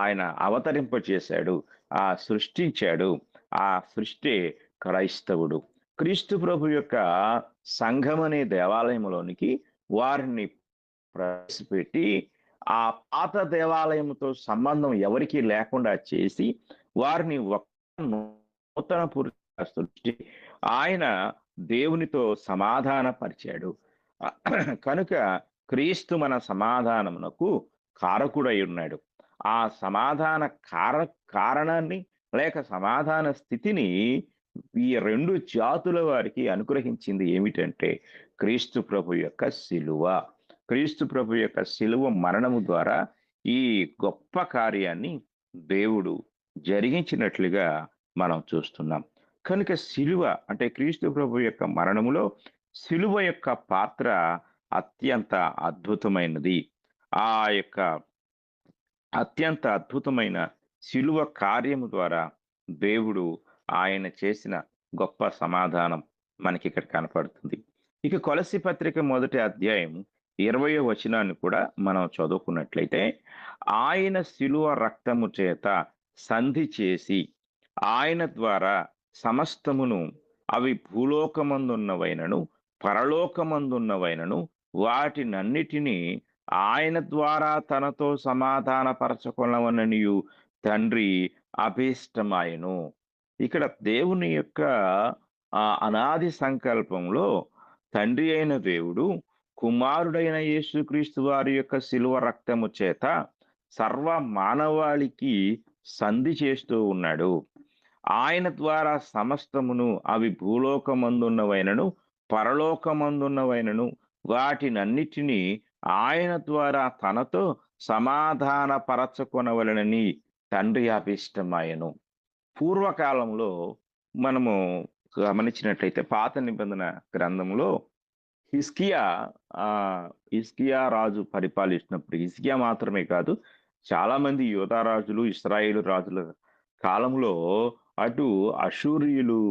ఆయన అవతరింపచేశాడు, సృష్టించాడు. ఆ సృష్టి క్రైస్తవుడు. క్రీస్తు ప్రభు యొక్క సంఘం అనే దేవాలయంలోనికి వారిని ప్రవేశపెట్టి ఆ పాత దేవాలయంతో సంబంధం ఎవరికి లేకుండా చేసి వారిని ఒక నూతన పురుషునిగా సృష్టి ఆయన దేవునితో సమాధాన పరిచాడు. కనుక క్రీస్తు మన సమాధానమునకు కారకుడై ఉన్నాడు. ఆ సమాధాన కారణాన్ని లేక సమాధాన స్థితిని ఈ 2 జాతుల వారికి అనుగ్రహించింది ఏమిటంటే క్రీస్తు ప్రభు యొక్క శిలువ. క్రీస్తు ప్రభు యొక్క శిలువ మరణము ద్వారా ఈ గొప్ప కార్యాన్ని దేవుడు జరిగించినట్లుగా మనం చూస్తున్నాం. కనుక శిలువ అంటే క్రీస్తు ప్రభు యొక్క మరణములో శిలువ యొక్క పాత్ర అత్యంత అద్భుతమైనది. ఆ యొక్క అత్యంత అద్భుతమైన శిలువ కార్యము ద్వారా దేవుడు ఆయన చేసిన గొప్ప సమాధానం మనకి ఇక్కడ కనపడుతుంది. ఇక కొలస్సీ పత్రిక 1వ అధ్యాయం 20వ వచనాన్ని కూడా మనం చదువుకున్నట్లయితే, ఆయన శిలువ రక్తము చేత సంధి చేసి ఆయన ద్వారా సమస్తమును, అవి భూలోకమందున్నవైనను పరలోకమందున్నవైనను వాటినన్నిటినీ ఆయన ద్వారా తనతో సమాధానపరచుకొనవలనియు తండ్రి అభీష్టమాయెను. ఇక్కడ దేవుని యొక్క అనాది సంకల్పంలో తండ్రి అయిన దేవుడు కుమారుడైన యేసుక్రీస్తు వారి యొక్క శిలువ రక్తము చేత సర్వ మానవాళికి సంధి చేస్తూ ఉన్నాడు. ఆయన ద్వారా సమస్తమును, అవి భూలోకమందున్నవైనను పరలోకమందున్నవైనను వాటినన్నిటినీ ఆయన ద్వారా తనతో సమాధానపరచుకొనవలెనని తండ్రి అభీష్టమాయెను. పూర్వకాలంలో మనము గమనించినట్లయితే పాత నిబంధన గ్రంథంలో హిజ్కియా రాజు పరిపాలిస్తున్నప్పుడు, హిజ్కియా మాత్రమే కాదు, చాలా మంది యూదా రాజులు, ఇశ్రాయేలు రాజుల కాలంలో అటు అషూరియులు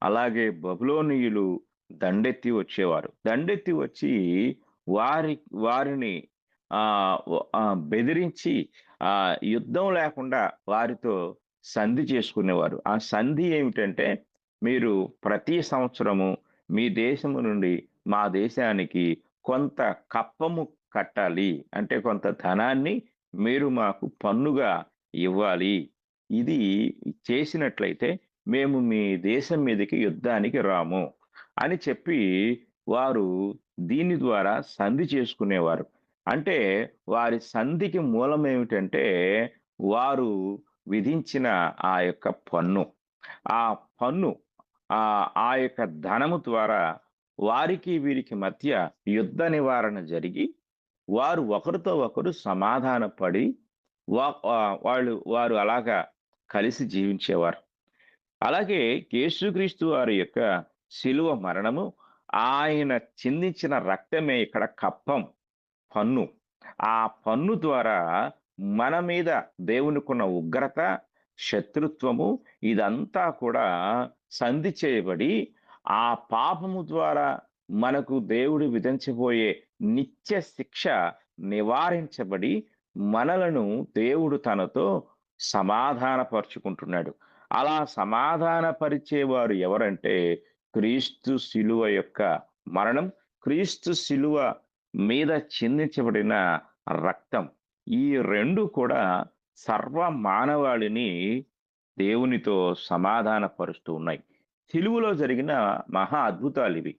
అలాగే బబులోనీయులు దండెత్తి వచ్చేవారు. దండెత్తి వచ్చి వారిని బెదిరించి యుద్ధం లేకుండా వారితో సంధి చేసుకునేవారు. ఆ సంధి ఏమిటంటే, మీరు ప్రతి సంవత్సరము మీ దేశము నుండి మా దేశానికి కొంత కప్పము కట్టాలి, అంటే కొంత ధనాన్ని మీరు మాకు పన్నుగా ఇవ్వాలి. ఇది చేసినట్లయితే మేము మీ దేశం మీదకి యుద్ధానికి రాము అని చెప్పి వారు దీని ద్వారా సంధి చేసుకునేవారు. అంటే వారి సంధికి మూలం ఏమిటంటే, వారు విధించిన ఆ యొక్క పన్ను. ఆ పన్ను ఆ యొక్క ధనము ద్వారా వారికి వీరికి మధ్య యుద్ధ నివారణ జరిగి వారు ఒకరితో ఒకరు సమాధానపడి వారు అలాగా కలిసి జీవించేవారు. అలాగే యేసుక్రీస్తు వారి యొక్క శిలువ మరణము, ఆయన చిందించిన రక్తమే ఇక్కడ కప్పం, పన్ను. ఆ పన్ను ద్వారా మన మీద దేవునికున్న ఉగ్రత, శత్రుత్వము ఇదంతా కూడా సంధి చేయబడి, ఆ పాపము ద్వారా మనకు దేవుడు విధించబోయే నిత్య శిక్ష నివారించబడి మనలను దేవుడు తనతో సమాధానపరుచుకుంటున్నాడు. అలా సమాధానపరిచేవారు ఎవరంటే, క్రీస్తు శిలువ యొక్క మరణం, క్రీస్తు శిలువ మీద చిందించబడిన రక్తం. ఈ రెండు కూడా సర్వ మానవాళిని దేవునితో సమాధానపరుస్తూ ఉన్నాయి. సిలువలో జరిగిన మహా అద్భుతాలు ఇవి.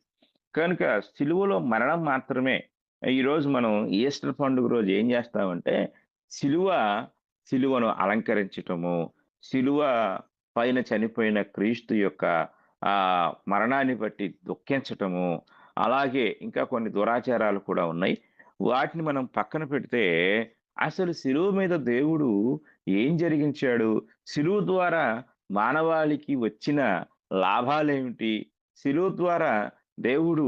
కనుక సిలువలో మరణం మాత్రమే. ఈరోజు మనం ఈస్టర్ పండుగ రోజు ఏం చేస్తామంటే, సిలువను అలంకరించటము, సిలువ పైన చనిపోయిన క్రీస్తు యొక్క మరణాన్ని బట్టి దుఃఖించటము, అలాగే ఇంకా కొన్ని దురాచారాలు కూడా ఉన్నాయి. వాటిని మనం పక్కన పెడితే, అసలు సిలువ మీద దేవుడు ఏం జరిగించాడు, సిలువ ద్వారా మానవాళికి వచ్చిన లాభాలేమిటి, సిలువ ద్వారా దేవుడు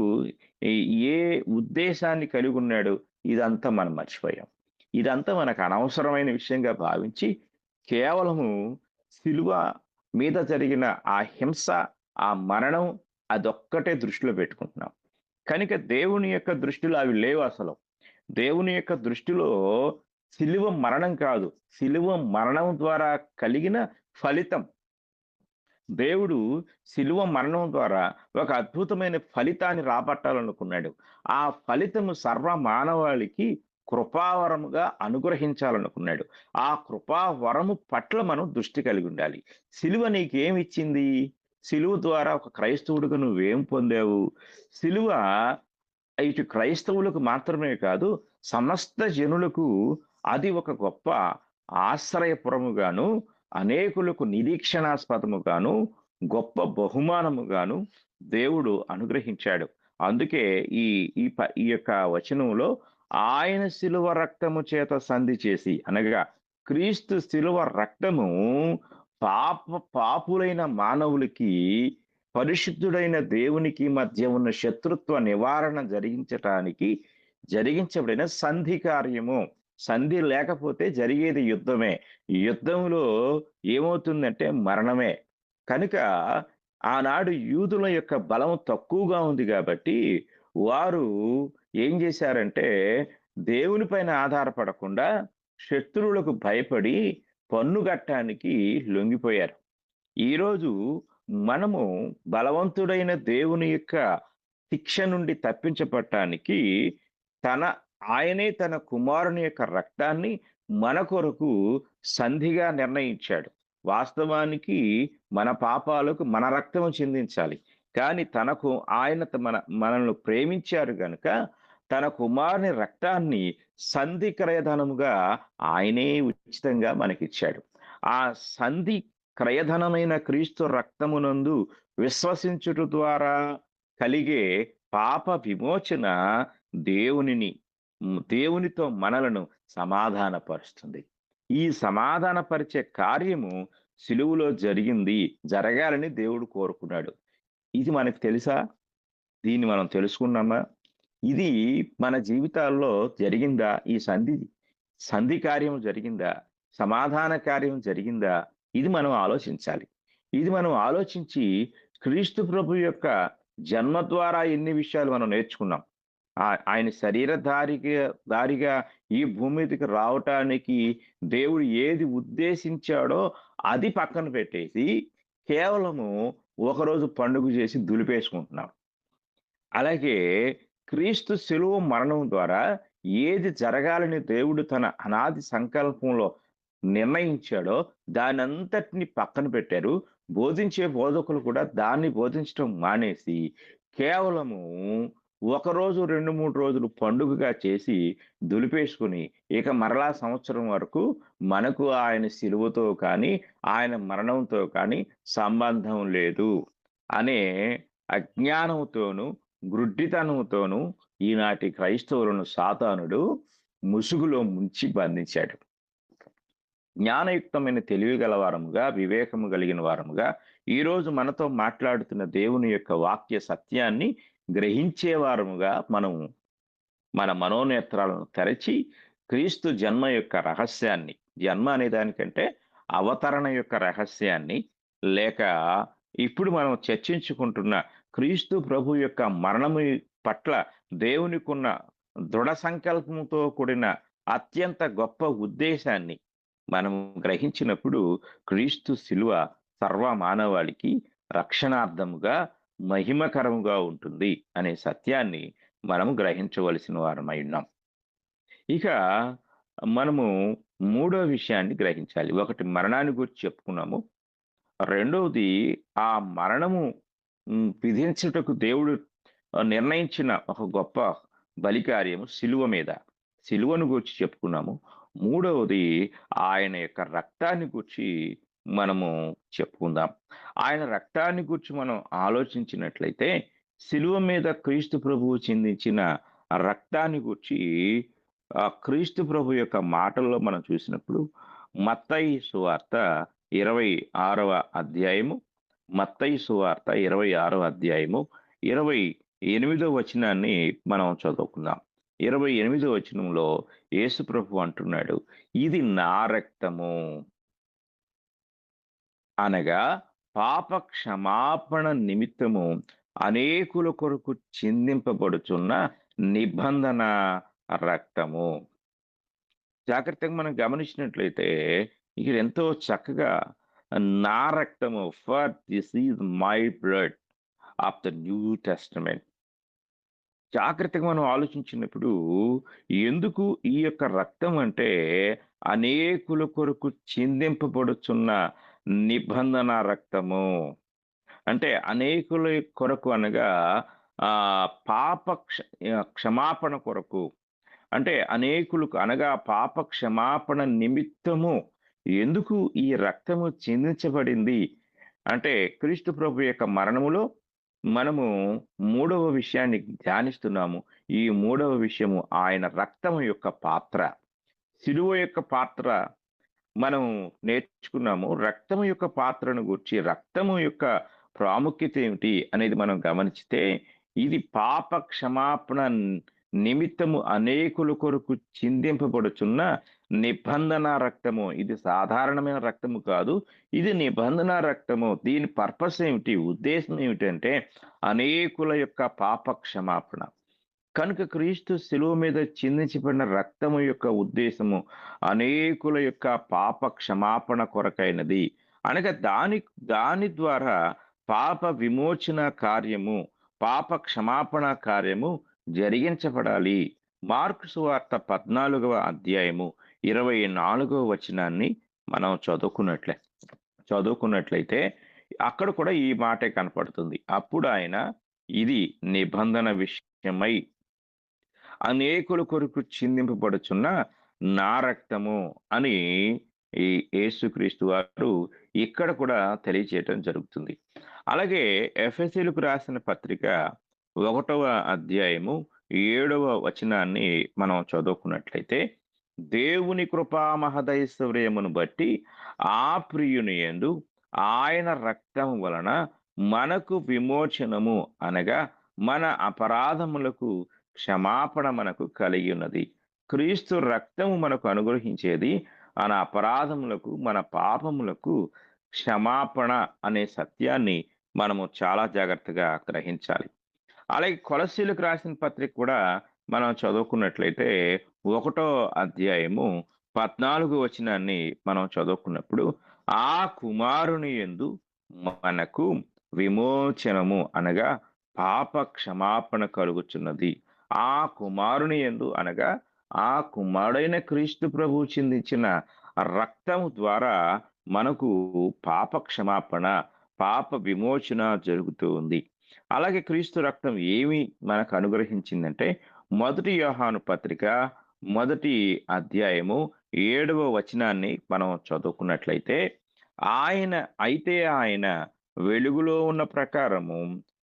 ఏ ఉద్దేశాన్ని కలిగి ఉన్నాడు, ఇదంతా మనం మర్చిపోయాం. ఇదంతా మనకు అనవసరమైన విషయంగా భావించి కేవలము సిలువ మీద జరిగిన ఆ హింస, ఆ మరణం అదొక్కటే దృష్టిలో పెట్టుకుంటున్నాం. కనుక దేవుని యొక్క దృష్టిలో అవి లేవు. అసలు దేవుని యొక్క దృష్టిలో సిలువ మరణం కాదు, సిలువ మరణం ద్వారా కలిగిన ఫలితం. దేవుడు సిలువ మరణం ద్వారా ఒక అద్భుతమైన ఫలితాన్ని రాబట్టాలనుకున్నాడు. ఆ ఫలితము సర్వ మానవాళికి కృపావరముగా అనుగ్రహించాలనుకున్నాడు. ఆ కృపావరము పట్ల మనం దృష్టి కలిగి ఉండాలి. సిలువ నీకేమిచ్చింది? సిలువ ద్వారా ఒక క్రైస్తవుడిగా నువ్వేం పొందావు? సిలువ ఇటు క్రైస్తవులకు మాత్రమే కాదు, సమస్త జనులకు అది ఒక గొప్ప ఆశ్రయపురముగాను, అనేకులకు నిరీక్షణాస్పదముగాను, గొప్ప బహుమానముగాను దేవుడు అనుగ్రహించాడు. అందుకే ఈ యొక్క వచనంలో ఆయన శిలువ రక్తము చేత సంధి చేసి, అనగా క్రీస్తు శిలువ రక్తము పాపులైన మానవులకి పరిశుద్ధుడైన దేవునికి మధ్య ఉన్న శత్రుత్వ నివారణ జరిగించబడిన సంధి కార్యము. సంధి లేకపోతే జరిగేది యుద్ధమే. యుద్ధంలో ఏమవుతుందంటే మరణమే. కనుక ఆనాడు యూదుల యొక్క బలం తక్కువగా ఉంది కాబట్టి వారు ఏం చేశారంటే దేవుని పైన ఆధారపడకుండా శత్రువులకు భయపడి పన్ను కట్టడానికి లొంగిపోయారు. ఈరోజు మనము బలవంతుడైన దేవుని యొక్క శిక్ష నుండి తప్పించబడటానికి ఆయనే తన కుమారుని యొక్క రక్తాన్ని మన కొరకు సంధిగా నిర్ణయించాడు. వాస్తవానికి మన పాపాలకు మన రక్తము చిందించాలి. కానీ ఆయన మనల్ని ప్రేమించారు గనుక తన కుమారుని రక్తాన్ని సంధి క్రయధనముగా ఆయనే ఉచితంగా మనకిచ్చాడు. ఆ సంధి క్రయధనమైన క్రీస్తు రక్తమునందు విశ్వసించుట ద్వారా కలిగే పాప విమోచన దేవునితో మనలను సమాధానపరుస్తుంది. ఈ సమాధానపరిచే కార్యము సిలువలో జరగాలని దేవుడు కోరుకున్నాడు. ఇది మనకు తెలుసా? దీన్ని మనం తెలుసుకున్నామా? ఇది మన జీవితాల్లో జరిగిందా? ఈ సంధి కార్యం జరిగిందా? సమాధాన కార్యం జరిగిందా? ఇది మనం ఆలోచించాలి. ఇది మనం ఆలోచించి క్రీస్తు ప్రభు యొక్క జన్మ ద్వారా ఎన్ని విషయాలు మనం నేర్చుకున్నాం. ఆయన దారిగా ఈ భూమి మీదకి రావటానికి దేవుడు ఏది ఉద్దేశించాడో అది పక్కన పెట్టేసి కేవలము ఒకరోజు పండుగ చేసి దులిపేసుకుంటున్నాం. అలాగే క్రీస్తు శిలువ మరణం ద్వారా ఏది జరగాలని దేవుడు తన అనాది సంకల్పంలో నిర్ణయించాడో దానంతటిని పక్కన పెట్టారు. బోధించే బోధకులు కూడా దాన్ని బోధించడం మానేసి కేవలము ఒకరోజు 2-3 రోజులు పండుగగా చేసి దులిపేసుకుని ఇక మరలా సంవత్సరం వరకు మనకు ఆయన శిలువతో కానీ ఆయన మరణంతో కానీ సంబంధం లేదు అనే అజ్ఞానంతోనూ గ్రుడ్డితనంతోనూ ఈనాటి క్రైస్తవులను సాతానుడు ముసుగులో ముంచి బంధించాడు. జ్ఞానయుక్తమైన తెలివి గల వారముగా, వివేకము కలిగిన వారముగా ఈరోజు మనతో మాట్లాడుతున్న దేవుని యొక్క వాక్య సత్యాన్ని గ్రహించే వారముగా మనము మన మనోనేత్రాలను తెరచి క్రీస్తు జన్మ యొక్క రహస్యాన్ని, జన్మ అనే దానికంటే అవతరణ యొక్క రహస్యాన్ని, లేక ఇప్పుడు మనం చర్చించుకుంటున్న క్రీస్తు ప్రభు యొక్క మరణము పట్ల దేవునికున్న దృఢ సంకల్పంతో కూడిన అత్యంత గొప్ప ఉద్దేశాన్ని మనం గ్రహించినప్పుడు క్రీస్తు శిలువ సర్వ మానవాళికి రక్షణార్థముగా మహిమకరముగా ఉంటుంది అనే సత్యాన్ని మనము గ్రహించవలసిన వారమై ఉన్నాం. ఇక మనము మూడో విషయాన్ని గ్రహించాలి. ఒకటి మరణాన్ని గురించి చెప్పుకున్నాము. రెండవది ఆ మరణము విధించుటకు దేవుడు నిర్ణయించిన ఒక గొప్ప బలికార్యము సిలువను గురించి చెప్పుకున్నాము. మూడవది ఆయన యొక్క రక్తాన్ని గురించి మనము చెప్పుకుందాం. ఆయన రక్తాన్ని గురించి మనం ఆలోచించినట్లయితే సిలువ మీద క్రీస్తు ప్రభువు చిందించిన రక్తాన్ని గురించి క్రీస్తు ప్రభు యొక్క మాటల్లో మనం చూసినప్పుడు మత్తయి సువార్త 26వ అధ్యాయము, మత్తయి సువార్త 26వ అధ్యాయము 28వ వచనాన్ని మనం చదువుకుందాం. 28వ వచనంలో యేసు ప్రభు అంటున్నాడు, ఇది నా రక్తము, అనగా పాప క్షమాపణ నిమిత్తము అనేకుల కొరకు చిందింపబడుచున్న నిబంధన రక్తము. జాగ్రత్తగా మనం గమనించినట్లయితే ఇక్కడ ఎంతో చక్కగా నా రక్తము, for this is my blood of the new testament. జాగ్రత్తగా మనం ఆలోచించినప్పుడు ఎందుకు ఈ యొక్క రక్తం అంటే అనేకుల కొరకు చిందింపబడుచున్న నిబంధన రక్తము అంటే అనేకుల కొరకు అనగా పాప క్షమాపణ కొరకు, అంటే అనేకులకు అనగా పాప క్షమాపణ నిమిత్తము ఎందుకు ఈ రక్తము చిందించబడింది అంటే క్రీస్తు ప్రభు యొక్క మరణములో మనము మూడవ విషయాన్ని ధ్యానిస్తున్నాము. ఈ మూడవ విషయము ఆయన రక్తము యొక్క పాత్ర, శిలువ యొక్క పాత్ర మనం నేర్చుకున్నాము. రక్తము యొక్క పాత్రను గురించి, రక్తము యొక్క ప్రాముఖ్యత ఏమిటి అనేది మనం గమనిస్తే ఇది పాప క్షమాపణ నిమిత్తము అనేకుల కొరకు చిందింపబడుచున్న నిబంధన రక్తము. ఇది సాధారణమైన రక్తము కాదు, ఇది నిబంధన రక్తము. దీని పర్పస్ ఏమిటి, ఉద్దేశం ఏమిటంటే అనేకుల యొక్క పాప క్షమాపణ. కనుక క్రీస్తు శిలువ మీద చిందించబడిన రక్తము యొక్క ఉద్దేశము అనేకుల యొక్క పాప క్షమాపణ కొరకైనది. అనగా దాని ద్వారా పాప విమోచన కార్యము, పాప క్షమాపణ కార్యము జరిగించబడాలి. మార్కు సువార్త 14వ అధ్యాయము 24వ వచనాన్ని మనం చదువుకున్నట్లయితే అక్కడ కూడా ఈ మాటే కనపడుతుంది. అప్పుడు ఆయన, ఇది నిబంధన విషయమై అనేకుల కొరకు చిందింపబడుచున్న నా రక్తము అని ఈ యేసుక్రీస్తు వారు ఇక్కడ కూడా తెలియచేయటం జరుగుతుంది. అలాగే ఎఫెసీయులకు రాసిన పత్రిక 1వ అధ్యాయము 7వ వచనాన్ని మనం చదువుకున్నట్లయితే, దేవుని కృపా మహదైశ్వర్యమును బట్టి ఆ ప్రియుని యందు ఆయన రక్తము వలన మనకు విమోచనము, అనగా మన అపరాధములకు క్షమాపణ మనకు కలిగి ఉన్నది. క్రీస్తు రక్తము మనకు అనుగ్రహించేది మన అపరాధములకు, మన పాపములకు క్షమాపణ అనే సత్యాన్ని మనము చాలా జాగ్రత్తగా గ్రహించాలి. అలాగే కొలస్సీలకు రాసిన పత్రిక కూడా మనం చదువుకున్నట్లయితే 1వ అధ్యాయము 14వ వచనాన్ని మనం చదువుకున్నప్పుడు, ఆ కుమారుని యందు మనకు విమోచనము, అనగా పాప క్షమాపణ కలుగుచున్నది. ఆ కుమారుని యందు, అనగా ఆ కుమారుడైన క్రీస్తు ప్రభువు చిందించిన రక్తము ద్వారా మనకు పాప క్షమాపణ, పాప విమోచన జరుగుతూ ఉంది. అలాగే క్రీస్తు రక్తం ఏమి మనకు అనుగ్రహించిందంటే, 1 యోహాను పత్రిక 1వ అధ్యాయము 7వ వచనాన్ని మనం చదువుకున్నట్లయితే, ఆయన వెలుగులో ఉన్న ప్రకారము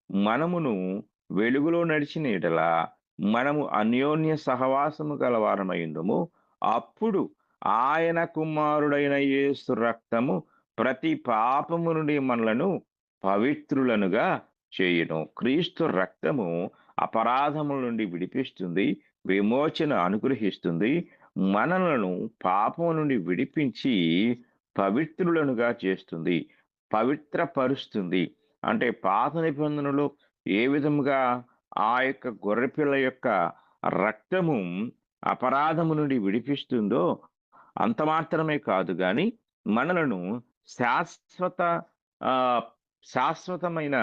మనమును వెలుగులో నడిచిన యెడల మనము అన్యోన్య సహవాసము గలవారమైందుము. అప్పుడు ఆయన కుమారుడైన యేసు రక్తము ప్రతి పాపము నుండి మనలను పవిత్రులనుగా చేయును. క్రీస్తు రక్తము అపరాధముల నుండి విడిపిస్తుంది, విమోచన అనుగ్రహిస్తుంది, మనలను పాపము నుండి విడిపించి పవిత్రులనుగా చేస్తుంది, పవిత్రపరుస్తుంది. అంటే పాత నిబంధనలో ఏ విధముగా ఆ యొక్క గొర్రెపిల్ల యొక్క రక్తము అపరాధము నుండి విడిపిస్తుందో అంత మాత్రమే కాదు గాని మనలను శాశ్వతమైన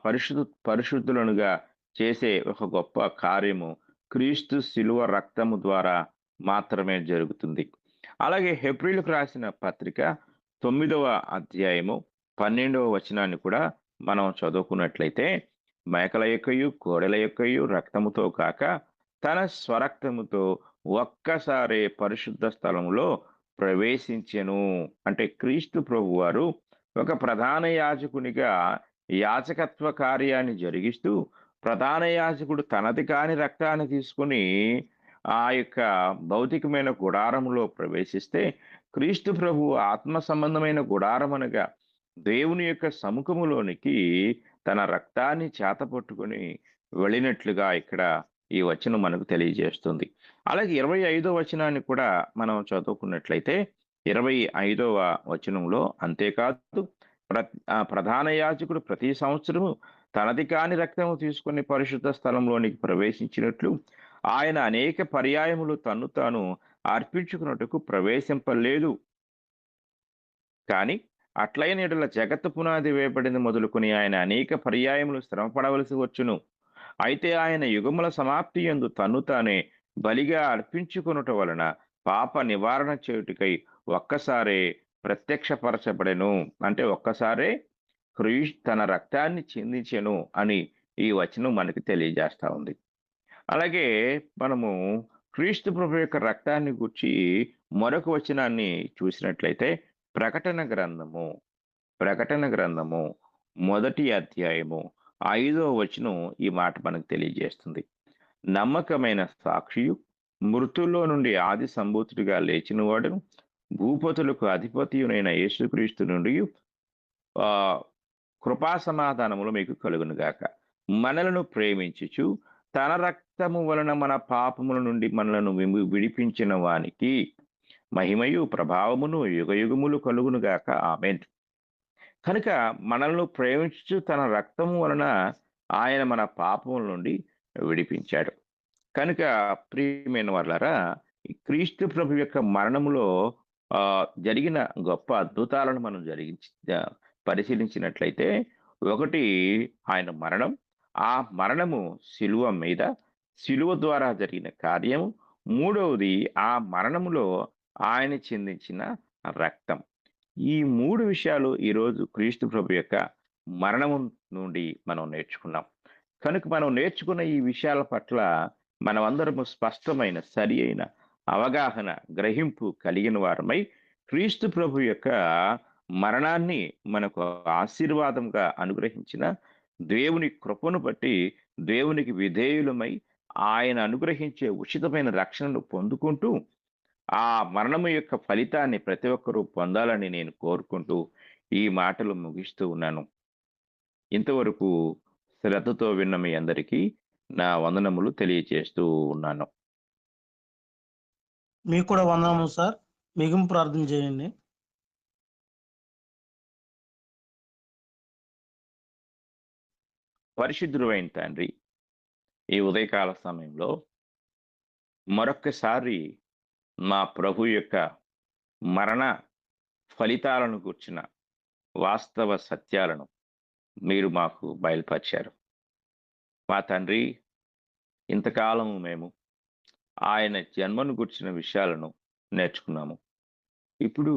పరిశుద్ధులనుగా చేసే ఒక గొప్ప కార్యము క్రీస్తు శిలువ రక్తము ద్వారా మాత్రమే జరుగుతుంది. అలాగే హెబ్రీయులకు రాసిన పత్రిక 9వ అధ్యాయము 12వ వచనాన్ని కూడా మనం చదువుకున్నట్లయితే, మేకల యొక్కయు కోడెల యొక్కయు రక్తముతో కాక తన స్వరక్తముతో ఒక్కసారే పరిశుద్ధ స్థలములో ప్రవేశించెను. అంటే క్రీస్తు ప్రభు వారు ఒక ప్రధాన యాజకునిగా యాజకత్వ కార్యాన్ని జరిగిస్తూ, ప్రధాన యాజకుడు తనది కాని రక్తాన్ని తీసుకుని ఆ యొక్క భౌతికమైన గుడారములో ప్రవేశిస్తే, క్రీస్తు ప్రభు ఆత్మ సంబంధమైన గుడారమనగా దేవుని యొక్క సముఖములోనికి తన రక్తాన్ని చేతపట్టుకుని వెళ్ళినట్లుగా ఇక్కడ ఈ వచనం మనకు తెలియజేస్తుంది. అలాగే 25వ వచనాన్ని కూడా మనం చదువుకున్నట్లయితే 25వ వచనంలో, అంతేకాదు ప్రధాన యాజకుడు ప్రతి సంవత్సరము తనది కాని రక్తము తీసుకుని పరిశుద్ధ స్థలంలోనికి ప్రవేశించినట్లు ఆయన అనేక పర్యాయములు తన్ను తాను అర్పించుకున్నట్టుకు ప్రవేశింపలేదు. కానీ అట్లైన యెడల జగత్తు పునాది వేయబడింది మొదలుకొని ఆయన అనేక పర్యాయములు శ్రమపడవలసి వచ్చును. అయితే ఆయన యుగముల సమాప్తి యందు తన్ను తానే బలిగా అర్పించుకొనుట వలన పాప నివారణ చేయుటకై ఒక్కసారే ప్రత్యక్షపరచబడెను. అంటే ఒక్కసారే క్రీస్తు తన రక్తాన్ని చిందించెను అని ఈ వచనం మనకి తెలియజేస్తా ఉంది. అలాగే మనము క్రీస్తు ప్రభు యొక్క రక్తాన్ని గూర్చి మరొక వచనాన్ని చూసినట్లయితే, ప్రకటన గ్రంథము 1వ అధ్యాయము 5వ వచనం ఈ మాట మనకు తెలియజేస్తుంది. నమ్మకమైన సాక్షియు, మృతుల్లో నుండి ఆది సంభూతుడిగా లేచిన వాడును, భూపతులకు అధిపతియునైన యేసుక్రీస్తు నుండి కృపా సమాధానములు మీకు కలుగునుగాక. మనలను ప్రేమించుచు తన రక్తము వలన మన పాపముల నుండి మనలను విడిపించిన వానికి మహిమయు ప్రభావమును యుగయుగములు కలుగునుగాక. ఆమేన్. కనుక మనల్ని ప్రేమించుచు తన రక్తము వలన ఆయన మన పాపముల నుండి విడిపించాడు. కనుక ప్రియమైన వాళ్ళారా, ఈ క్రీస్తు ప్రభు యొక్క మరణములో జరిగిన గొప్ప అద్భుతాలను మనం పరిశీలించినట్లయితే, ఒకటి ఆయన మరణం, ఆ మరణము శిలువ ద్వారా జరిగిన కార్యము. మూడవది ఆ మరణములో ఆయన చిందించిన రక్తం. ఈ 3 విషయాలు ఈరోజు క్రీస్తు ప్రభు యొక్క మరణము నుండి మనం నేర్చుకున్నాం. కనుక మనం నేర్చుకున్న ఈ విషయాల పట్ల మనమందరము స్పష్టమైన సరి అయిన అవగాహన, గ్రహింపు కలిగిన వారమై క్రీస్తు ప్రభు యొక్క మరణాన్ని మనకు ఆశీర్వాదంగా అనుగ్రహించిన దేవుని కృపను బట్టి దేవునికి విధేయులమై ఆయన అనుగ్రహించే ఉచితమైన రక్షణను పొందుకుంటూ ఆ మరణము యొక్క ఫలితాన్ని ప్రతి ఒక్కరూ పొందాలని నేను కోరుకుంటూ ఈ మాటలు ముగిస్తూ ఉన్నాను. ఇంతవరకు శ్రద్ధతో విన్న మీ అందరికీ నా వందనములు తెలియజేస్తూ ఉన్నాను. మీకు కూడా వందనములు సార్. మిగిలిన ప్రార్థన చేయండి. పరిశుద్ధుడు అయిన తండ్రి, ఈ ఉదయకాల సమయంలో మరొక్కసారి మా ప్రభు యొక్క మరణ ఫలితాలను గూర్చిన వాస్తవ సత్యాలను మీరు మాకు బయలుపరిచారు. మా తండ్రి, ఇంతకాలము మేము ఆయన జన్మను గుర్చిన విషయాలను నేర్చుకున్నాము. ఇప్పుడు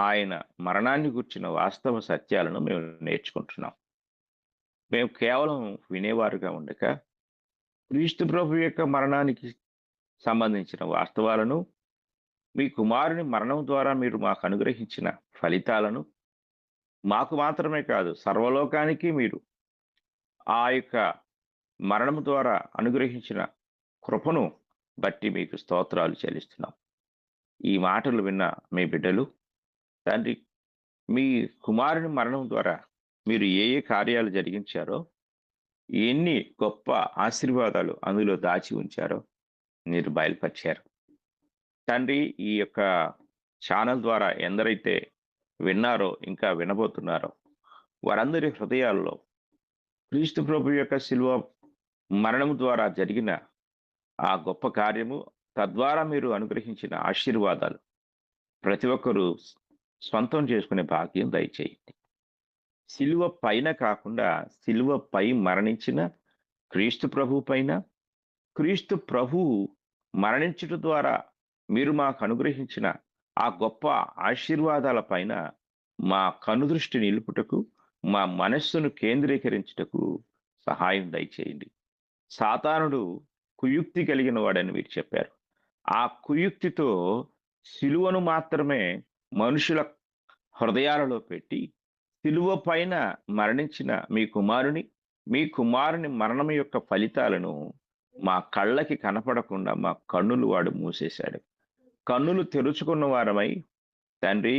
ఆయన మరణాన్ని గుర్చిన వాస్తవ సత్యాలను మేము నేర్చుకుంటున్నాం. మేము కేవలం వినేవారుగా ఉండక క్రీస్తు ప్రభు యొక్క మరణానికి సంబంధించిన వాస్తవాలను, మీ కుమారుని మరణం ద్వారా మీరు మాకు అనుగ్రహించిన ఫలితాలను, మాకు మాత్రమే కాదు సర్వలోకానికి మీరు ఆ యొక్క మరణం ద్వారా అనుగ్రహించిన కృపను బట్టి మీకు స్తోత్రాలు చెల్లిస్తున్నాం. ఈ మాటలు విన్న మీ బిడ్డలు, తండ్రి, మీ కుమారుని మరణం ద్వారా మీరు ఏ ఏ కార్యాలు జరిగించారో, ఎన్ని గొప్ప ఆశీర్వాదాలు అందులో దాచి ఉంచారో మీరు బయలుపరిచారు. తండ్రి, ఈ యొక్క ఛానల్ ద్వారా ఎందరైతే విన్నారో, ఇంకా వినబోతున్నారో, వారందరి హృదయాల్లో క్రీస్తు ప్రభు యొక్క శిలువ మరణం ద్వారా జరిగిన ఆ గొప్ప కార్యము, తద్వారా మీరు అనుగ్రహించిన ఆశీర్వాదాలు ప్రతి ఒక్కరూ స్వంతం చేసుకునే భాగ్యం దయచేయండి. శిలువ పైన కాకుండా శిలువపై మరణించిన క్రీస్తు ప్రభు పైన, క్రీస్తు ప్రభువు మరణించుట ద్వారా మీరు మాకు అనుగ్రహించిన ఆ గొప్ప ఆశీర్వాదాల పైన మా కనుదృష్టి నిలుపుటకు, మా మనస్సును కేంద్రీకరించుటకు సహాయం దయచేయండి. సాతానుడు కుయుక్తి కలిగిన వాడని మీరు చెప్పారు. ఆ కుయుక్తితో శిలువను మాత్రమే మనుషుల హృదయాలలో పెట్టి, శిలువ పైన మరణించిన మీ కుమారుని మరణం యొక్క ఫలితాలను మా కళ్ళకి కనపడకుండా మా కన్నులు వాడు మూసేశాడు. కన్నులు తెరుచుకున్న వారమై తండ్రి,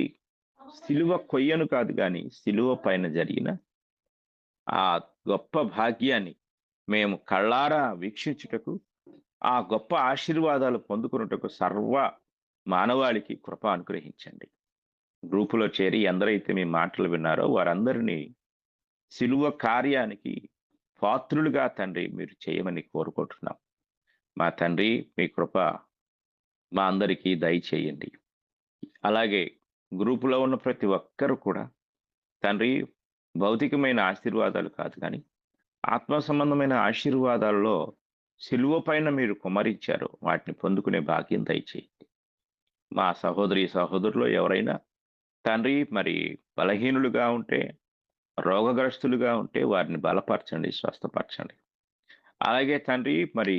శిలువ కొయ్యను కాదు కానీ శిలువ పైన జరిగిన ఆ గొప్ప భాగ్యాన్ని మేము కళ్ళారా వీక్షించుటకు, ఆ గొప్ప ఆశీర్వాదాలు పొందుకున్నటకు సర్వ మానవాళికి కృప అనుగ్రహించండి. గ్రూపులో చేరి ఎందరైతే మీ మాటలు విన్నారో వారందరినీ శిలువ కార్యానికి పాత్రులుగా తండ్రి మీరు చేయమని కోరుకుంటున్నాం. మా తండ్రి, మీ కృప మా అందరికీ దయచేయండి. అలాగే గ్రూపులో ఉన్న ప్రతి ఒక్కరు కూడా తండ్రి, భౌతికమైన ఆశీర్వాదాలు కాదు కానీ ఆత్మ సంబంధమైన ఆశీర్వాదాలలో శిలువ పైన మీరు కుమ్మరించారు, వాటిని పొందుకునే భాగ్యం దయచేయండి. మా సహోదరులు ఎవరైనా తండ్రి మరి బలహీనులుగా ఉంటే, రోగగ్రస్తులుగా ఉంటే వారిని బలపరచండి, స్వస్థపరచండి. అలాగే తండ్రి, మరి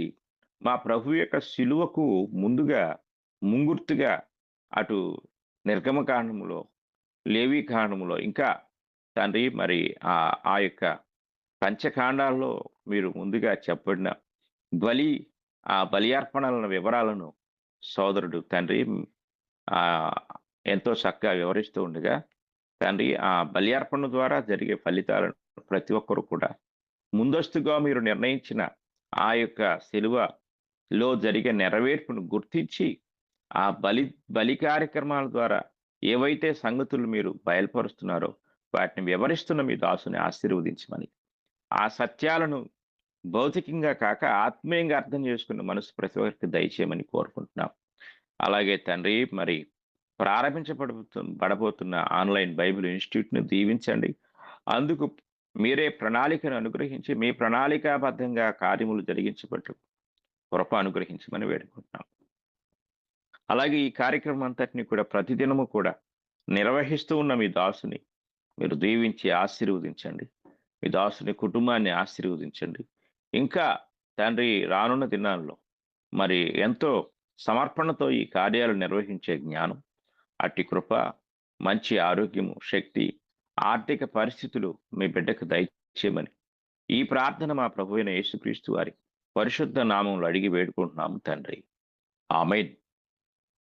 మా ప్రభు యొక్క శిలువకు ముంగుర్తుగా అటు నిర్గమకాండములో, లేవీకాండములో, ఇంకా తండ్రి మరి ఆ యొక్క పంచకాండాల్లో మీరు ముందుగా చెప్పబడిన ఆ బలియార్పణల వివరాలను సోదరుడు తండ్రి ఎంతో చక్కగా వివరిస్తూ ఉండగా, తండ్రి, ఆ బలియార్పణ ద్వారా జరిగే ఫలితాలను ప్రతి ఒక్కరు కూడా ముందస్తుగా మీరు నిర్ణయించిన ఆ యొక్క శిలువలో జరిగే నెరవేర్పును గుర్తించి ఆ బలి కార్యక్రమాల ద్వారా ఏవైతే సంగతులు మీరు బయలుపరుస్తున్నారో వాటిని వివరిస్తున్న మీ దాసుని ఆశీర్వదించమని, ఆ సత్యాలను భౌతికంగా కాక ఆత్మీయంగా అర్థం చేసుకున్న మనసు ప్రతి ఒక్కరికి దయచేయమని కోరుకుంటున్నాం. అలాగే తండ్రి, మరి పడబోతున్న ఆన్లైన్ బైబిల్ ఇన్స్టిట్యూట్ను దీవించండి. అందుకు మీరే ప్రణాళికను అనుగ్రహించి మీ ప్రణాళికాబద్ధంగా కార్యములు జరిగించబట్టు కృప అనుగ్రహించమని వేడుకుంటున్నాం. అలాగే ఈ కార్యక్రమం అంతటిని కూడా ప్రతిదినము కూడా నిర్వహిస్తూ ఉన్న మీ దాసుని మీరు దీవించి ఆశీర్వదించండి. మీ దాసుని కుటుంబాన్ని ఆశీర్వదించండి. ఇంకా తండ్రి, రానున్న దినాల్లో మరి ఎంతో సమర్పణతో ఈ కార్యాలు నిర్వహించే జ్ఞానం, అట్టి కృప, మంచి ఆరోగ్యము, శక్తి, ఆర్థిక పరిస్థితులు మీ బిడ్డకు దయచేయమని ఈ ప్రార్థన మా ప్రభువైన యేసుక్రీస్తు వారి పరిశుద్ధ నామంలో అడిగి వేడుకుంటున్నాము తండ్రి. ఆమేన్.